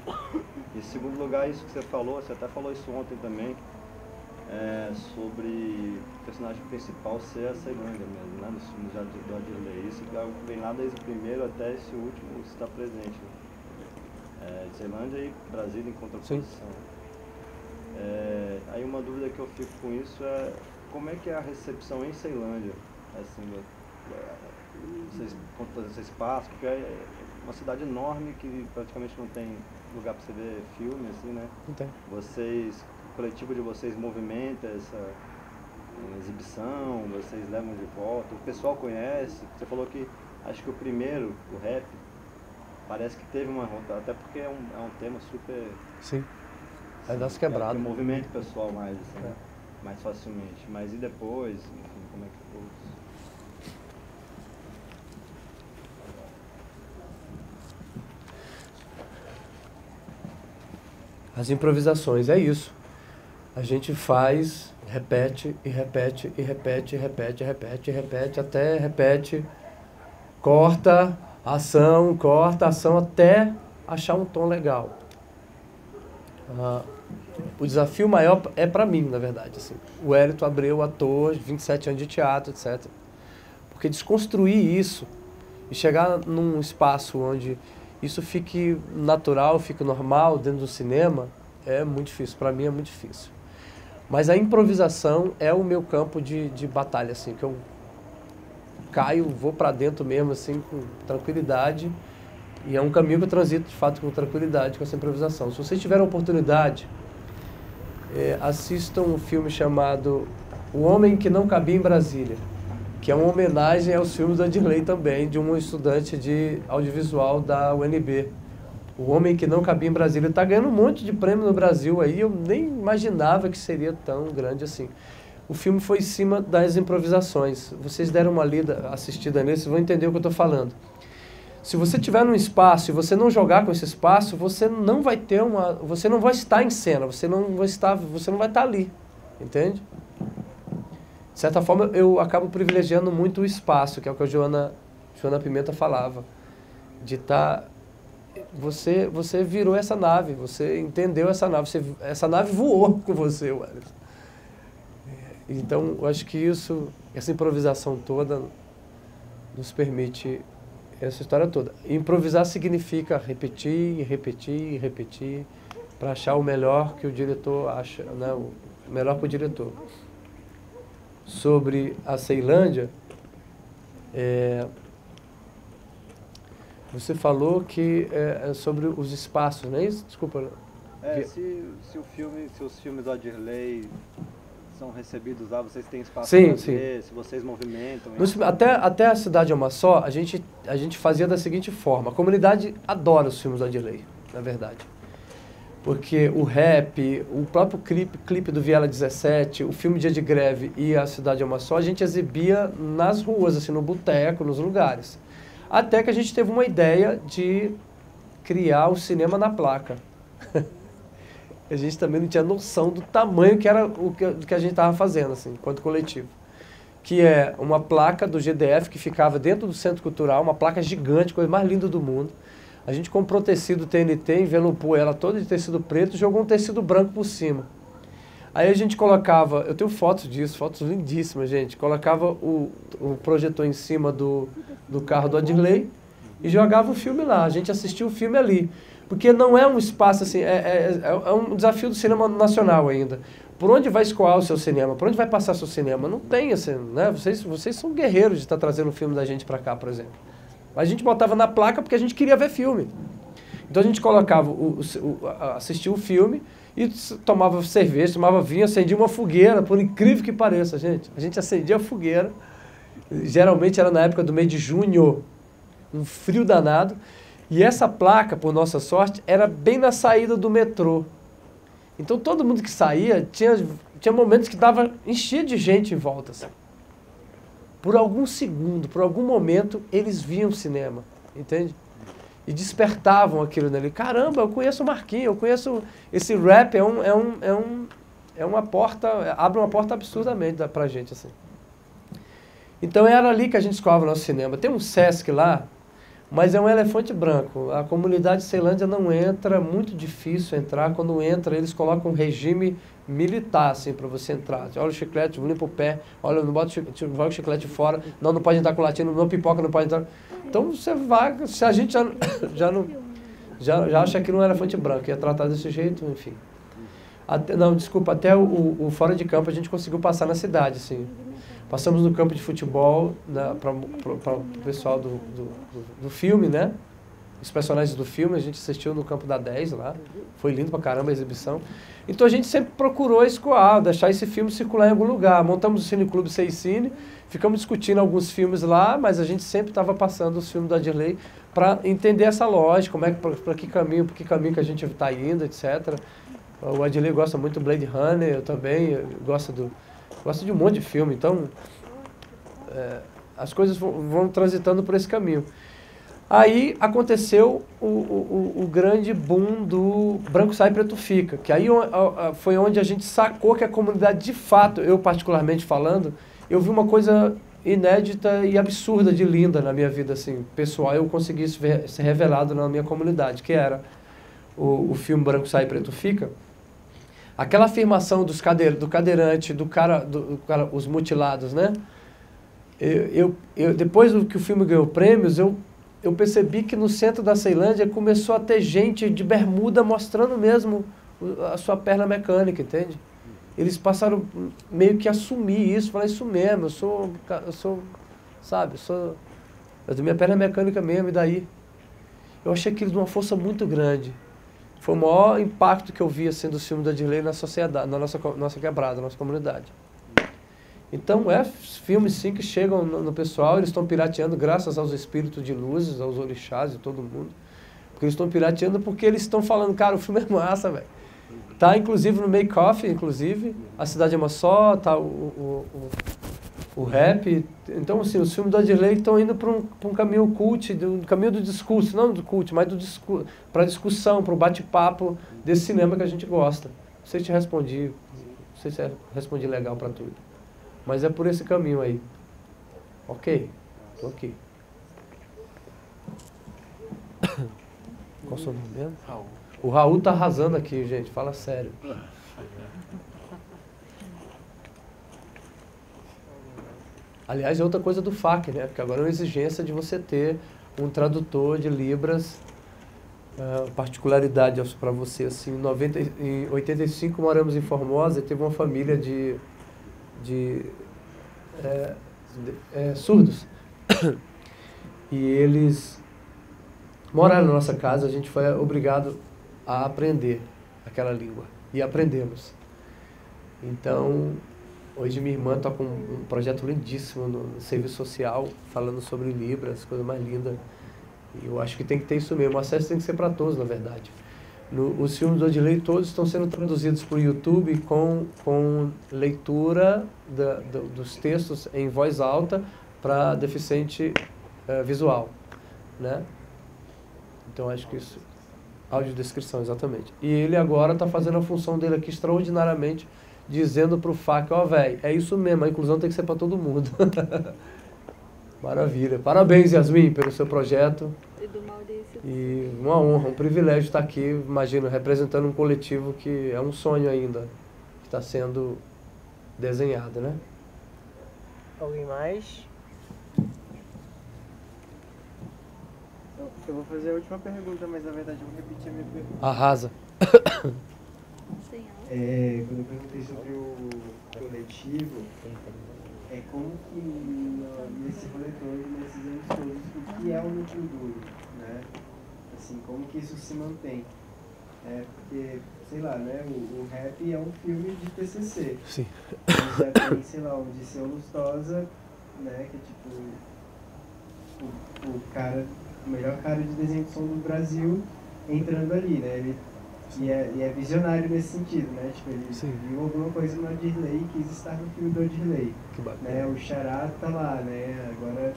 E em segundo lugar, isso que você até falou isso ontem também, sobre o personagem principal ser a Ceilândia mesmo, né? Nos filmes do Adirley. Isso é algo que vem lá desde o primeiro até esse último está presente. Né? Ceilândia e Brasília em contraposição. Aí uma dúvida que eu fico com isso é como é que é a recepção em Ceilândia? Assim, vocês passam, porque é uma cidade enorme que praticamente não tem lugar para você ver filme, assim, né? Não tem. O coletivo de vocês movimenta essa exibição, vocês levam de volta, o pessoal conhece. Você falou que, acho que o primeiro, o rap, parece que teve uma rota, até porque é um tema super... Sim, é das quebradas. Um movimento pessoal mais, assim, né? Mais facilmente. Mas e depois, enfim, como é que ficou isso? As improvisações, é isso. A gente faz, repete, e repete, e repete, e repete, e repete, e repete, até repete, corta a ação, até achar um tom legal. O desafio maior é para mim, na verdade. Assim. O Hélito Abreu, ator, 27 anos de teatro, etc. Porque desconstruir isso e chegar num espaço onde isso fique natural, fique normal dentro do cinema, é muito difícil. Para mim é muito difícil. Mas a improvisação é o meu campo de batalha, assim, que eu caio, vou para dentro mesmo, assim, com tranquilidade. E é um caminho que eu transito, de fato, com tranquilidade, com essa improvisação. Se vocês tiverem a oportunidade, assistam um filme chamado O Homem que Não Cabia em Brasília, que é uma homenagem aos filmes da Adirley também, de um estudante de audiovisual da UNB. O Homem que Não Cabia em Brasília está ganhando um monte de prêmio no Brasil aí, eu nem imaginava que seria tão grande assim. O filme foi em cima das improvisações. Vocês deram uma assistida nesse, vão entender o que eu estou falando. Se você estiver num espaço e você não jogar com esse espaço, você não vai ter você não vai estar em cena, você não vai estar ali, entende? De certa forma, eu acabo privilegiando muito o espaço, que é o que a Joana Pimenta falava, de estar... Você virou essa nave, você entendeu essa nave, essa nave voou com você, Wellington. Então, eu acho que essa improvisação toda nos permite essa história toda. Improvisar significa repetir, repetir, repetir, para achar o melhor que o diretor acha, né? O melhor para o diretor. Sobre a Ceilândia, você falou que é sobre os espaços, não é isso? Desculpa. Se os filmes do Adirley são recebidos lá, vocês têm espaço para ver, se vocês movimentam... Até a Cidade é uma Só, a gente fazia da seguinte forma. A comunidade adora os filmes do Adirley, na verdade. Porque o rap, o próprio clipe do Viela 17, o filme Dia de Greve e a Cidade é uma Só, a gente exibia nas ruas, assim, no boteco, nos lugares. Até que a gente teve uma ideia de criar o cinema na placa. A gente também não tinha noção do tamanho que era o que a gente estava fazendo, assim, enquanto coletivo. Que é uma placa do GDF que ficava dentro do Centro Cultural, uma placa gigante, coisa mais linda do mundo. A gente comprou tecido TNT, envelopou ela toda de tecido preto e jogou um tecido branco por cima. Aí a gente colocava, eu tenho fotos disso, fotos lindíssimas, gente. Colocava o projetor em cima do carro do Adirley e jogava o filme lá. A gente assistia o filme ali. Porque não é um espaço assim, é um desafio do cinema nacional ainda. Por onde vai escoar o seu cinema? Por onde vai passar o seu cinema? Não tem assim, né? Vocês são guerreiros de estar trazendo o filme da gente para cá, por exemplo. A gente botava na placa porque a gente queria ver filme. Então a gente colocava, assistia o filme e tomava cerveja, tomava vinho, acendia uma fogueira, por incrível que pareça, gente. A gente acendia a fogueira, geralmente era na época do mês de junho, um frio danado. E essa placa, por nossa sorte, era bem na saída do metrô. Então todo mundo que saía, tinha momentos que enchia de gente em volta. Assim. Por algum segundo, por algum momento, eles viam o cinema, entende? E despertavam aquilo nele. Caramba, eu conheço o Marquinhos, eu conheço... Esse rap é uma porta, abre uma porta absurdamente pra gente, assim. Então era ali que a gente escoava o nosso cinema. Tem um Sesc lá, mas é um elefante branco. A comunidade Ceilândia não entra, é muito difícil entrar. Quando entra, eles colocam um regime militar, assim, para você entrar. Olha o chiclete, limpa o pé, olha, não bota o chiclete fora, não pode entrar com latino, não pipoca, não pode entrar. Então você vai, se a gente já acha que não é elefante branco, ia tratar desse jeito, enfim. Até o fora de campo a gente conseguiu passar na cidade, assim. Passamos no campo de futebol, né, para o pessoal do filme, né? Os personagens do filme, a gente assistiu no campo da 10 lá. Foi lindo pra caramba a exibição. Então a gente sempre procurou escoar, deixar esse filme circular em algum lugar. Montamos o Cineclube Seis Cine, ficamos discutindo alguns filmes lá, mas a gente sempre estava passando os filmes do Adirley para entender essa lógica, para que caminho que a gente está indo, etc. O Adirley gosta muito do Blade Runner, eu também gosto de um monte de filme, então as coisas vão transitando por esse caminho. Aí aconteceu o grande boom do Branco Sai, Preto Fica, que aí foi onde a gente sacou que a comunidade, de fato, eu particularmente falando, eu vi uma coisa inédita e absurda de linda na minha vida, assim, pessoal, eu consegui ser revelado na minha comunidade, que era o filme Branco Sai, Preto Fica. Aquela afirmação do cadeirante, do cara, os mutilados, né? Depois que o filme ganhou prêmios, eu percebi que no centro da Ceilândia começou a ter gente de bermuda mostrando mesmo a sua perna mecânica, entende? Eles passaram meio que a assumir isso, falar isso mesmo, eu minha perna mecânica mesmo, e daí? Eu achei aquilo de uma força muito grande. Foi o maior impacto que eu vi assim, do filme da Adirley na sociedade, na nossa quebrada, na nossa comunidade. Então, filmes sim que chegam no pessoal, eles estão pirateando graças aos espíritos de luzes, aos orixás e todo mundo. Porque eles estão pirateando porque eles estão falando, cara, o filme é massa, velho. Tá, inclusive, no Make Off, inclusive, A Cidade é uma Só, tá O rap, então assim, os filmes do Adirley estão indo para um caminho cult, um caminho do discurso, não do cult, mas para a discussão, para o bate-papo desse cinema que a gente gosta. Não sei se te respondi, não sei se eu respondi legal para tudo, mas é por esse caminho aí. Ok? Tô aqui. Qual o seu nome mesmo? Raul. O Raul tá arrasando aqui, gente, fala sério. Aliás, é outra coisa do FAC, né? Porque agora é uma exigência de você ter um tradutor de Libras. Particularidade para você, assim, em 85 moramos em Formosa e teve uma família de surdos. E eles moraram na nossa casa, a gente foi obrigado a aprender aquela língua. E aprendemos. Então, hoje minha irmã está com um projeto lindíssimo no serviço social, falando sobre Libras, coisa mais linda. E eu acho que tem que ter isso mesmo. O acesso tem que ser para todos, na verdade. Os filmes do Adirley todos estão sendo traduzidos para o YouTube com leitura dos textos em voz alta para deficiente visual, né? Então acho que isso... Audiodescrição, exatamente. E ele agora está fazendo a função dele aqui extraordinariamente, dizendo para o FAC, ó, velho, é isso mesmo, a inclusão tem que ser para todo mundo. Maravilha. Parabéns, Yasmin, pelo seu projeto. E uma honra, um privilégio estar aqui, imagino, representando um coletivo que é um sonho ainda, que está sendo desenhado, né? Alguém mais? Eu vou fazer a última pergunta, mas na verdade eu vou repetir a minha pergunta. Arrasa. Quando eu perguntei sobre o coletivo, como que nesse coletor, nesses anos todos, o que é o núcleo duro, né? Assim, como que isso se mantém? Porque, sei lá, né, o rap é um filme de TCC. Sim. Já tem, sei lá, um Odisseu Lustosa, né, que é tipo o melhor cara de desenho de som do Brasil entrando ali, né? E é visionário nesse sentido, né? Tipo, ele viu alguma coisa no Adirley e quis estar no filme do Adirley. Né? O Xará tá lá, né? Agora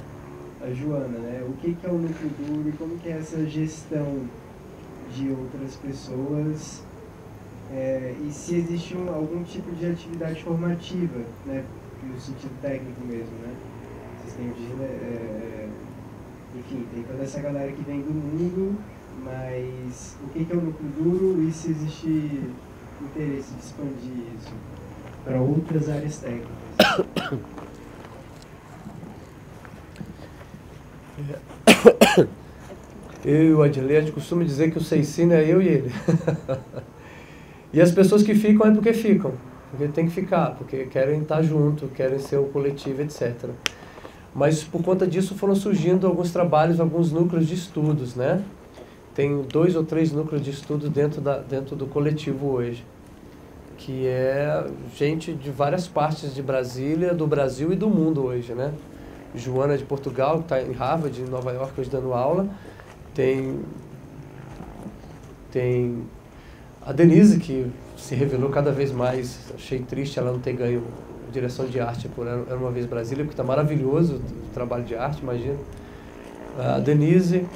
a Joana, né? O que é o núcleo duro e como que é essa gestão de outras pessoas? E se existe algum tipo de atividade formativa, né? No sentido técnico mesmo, né? Vocês têm enfim, tem toda essa galera que vem do mundo, mas o que é o núcleo duro e se existe interesse de expandir isso para outras áreas técnicas? Eu e o Adirley, a gente costuma dizer que o Seicino é eu e ele. E as pessoas que ficam é porque ficam, porque tem que ficar, porque querem estar junto, querem ser o coletivo, etc. Mas por conta disso foram surgindo alguns trabalhos, alguns núcleos de estudos, né? Tem 2 ou 3 núcleos de estudos dentro do coletivo hoje, que é gente de várias partes de Brasília, do Brasil e do mundo hoje, né? Joana de Portugal, que está em Harvard, em Nova York, hoje dando aula. Tem a Denise, que se revelou cada vez mais, achei triste ela não ter ganho direção de arte por Era Uma Vez Brasília, porque está maravilhoso o trabalho de arte, imagina. A Denise,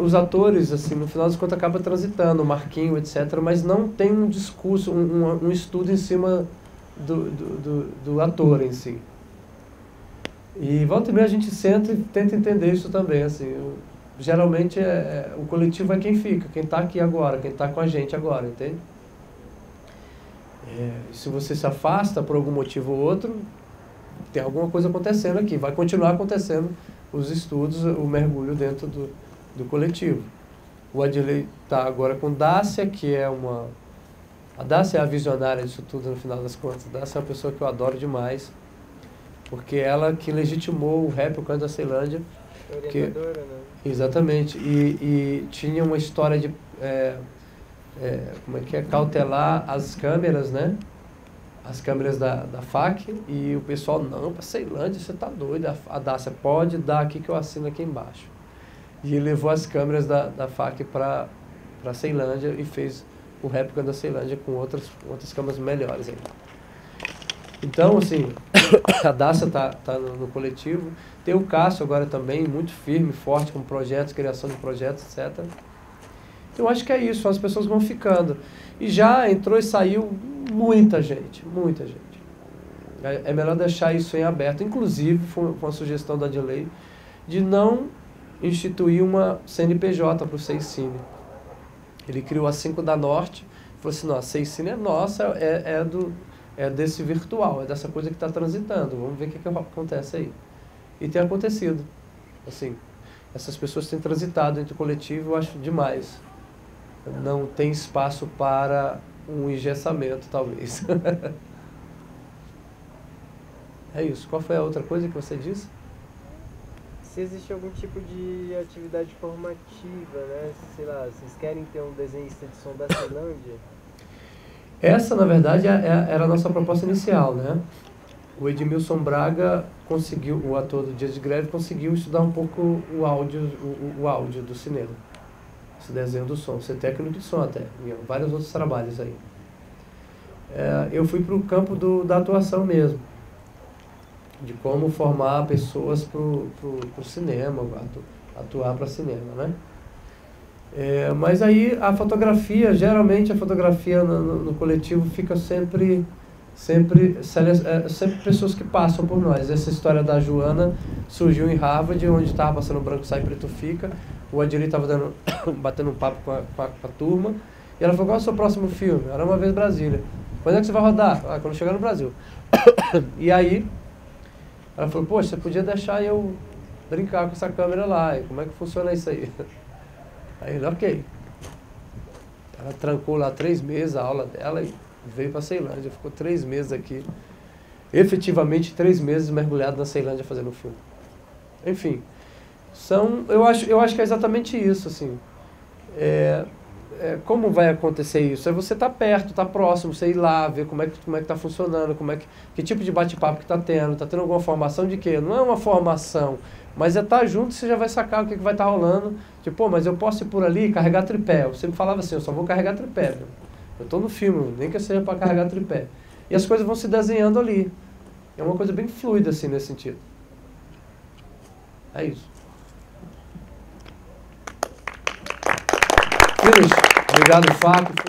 os atores, assim, no final das contas, acabam transitando, o Marquinho, etc., mas não tem um discurso, um estudo em cima do ator em si. E volta e meia a gente senta e tenta entender isso também, assim. Geralmente o coletivo é quem fica, quem está aqui agora, quem está com a gente agora, entende? Se você se afasta por algum motivo ou outro, tem alguma coisa acontecendo aqui, vai continuar acontecendo os estudos, o mergulho dentro do coletivo. O Adirley está agora com Dácia, que é a Dácia é a visionária disso tudo no final das contas. A Dácia é uma pessoa que eu adoro demais, porque ela que legitimou o rap, o canto da Ceilândia. Orientadora, né? Exatamente, e tinha uma história de cautelar as câmeras, né? As câmeras da FAC, e o pessoal, não, para Ceilândia, você tá doido, a Dácia pode dar aqui que eu assino aqui embaixo. E ele levou as câmeras da FAC para Ceilândia e fez o rap da Ceilândia com outras câmeras melhores ainda. Então, assim, a Dácia tá no coletivo. Tem o Cássio agora também, muito firme, forte, com projetos, criação de projetos, etc. Então, eu acho que é isso, as pessoas vão ficando. E já entrou e saiu muita gente, muita gente. É melhor deixar isso em aberto. Inclusive, foi uma sugestão da Adilei de não instituir uma CNPJ para o Seicine. Ele criou a 5 da Norte, falou assim, não, a Seicine é nossa, é desse virtual, é dessa coisa que está transitando, vamos ver o que acontece aí. E tem acontecido. Assim, essas pessoas têm transitado entre o coletivo, eu acho demais. Não tem espaço para um engessamento, talvez. É isso. Qual foi a outra coisa que você disse? Se existe algum tipo de atividade formativa, né? Sei lá, vocês querem ter um desenhista de som da Ceilândia? Essa, na verdade, era a nossa proposta inicial, né? O Edmilson Braga conseguiu, o ator do Dias de Greve, conseguiu estudar um pouco o áudio do cinema. Esse desenho do som, ser técnico de som até, em vários outros trabalhos aí. Eu fui para o campo da atuação mesmo, de como formar pessoas para o cinema, atuar para cinema, né? Mas aí a fotografia, geralmente a fotografia no coletivo fica sempre pessoas que passam por nós. Essa história da Joana surgiu em Harvard, onde estava passando Branco Sai Preto Fica. O Adiri estava batendo um papo com a turma, e ela falou, qual é o seu próximo filme? Era Uma Vez Brasília. Quando é que você vai rodar? Quando chegar no Brasil. E aí ela falou, poxa, você podia deixar eu brincar com essa câmera lá, e como é que funciona isso aí? Aí ele, ok. Ela trancou lá 3 meses a aula dela e veio para a Ceilândia, ficou 3 meses aqui, efetivamente 3 meses mergulhado na Ceilândia fazendo o filme. Enfim, eu acho que é exatamente isso, assim. Como vai acontecer isso? É você estar perto, estar próximo, você ir lá, ver como é que está funcionando, que tipo de bate-papo que está tendo alguma formação de quê? Não é uma formação, mas é estar junto, você já vai sacar o que vai estar rolando. Tipo, pô, mas eu posso ir por ali e carregar tripé. Eu sempre falava assim, eu só vou carregar tripé, meu. Eu estou no filme, nem que seja para carregar tripé. E as coisas vão se desenhando ali. É uma coisa bem fluida, assim, nesse sentido. É isso. Finish. Obrigado, Fábio.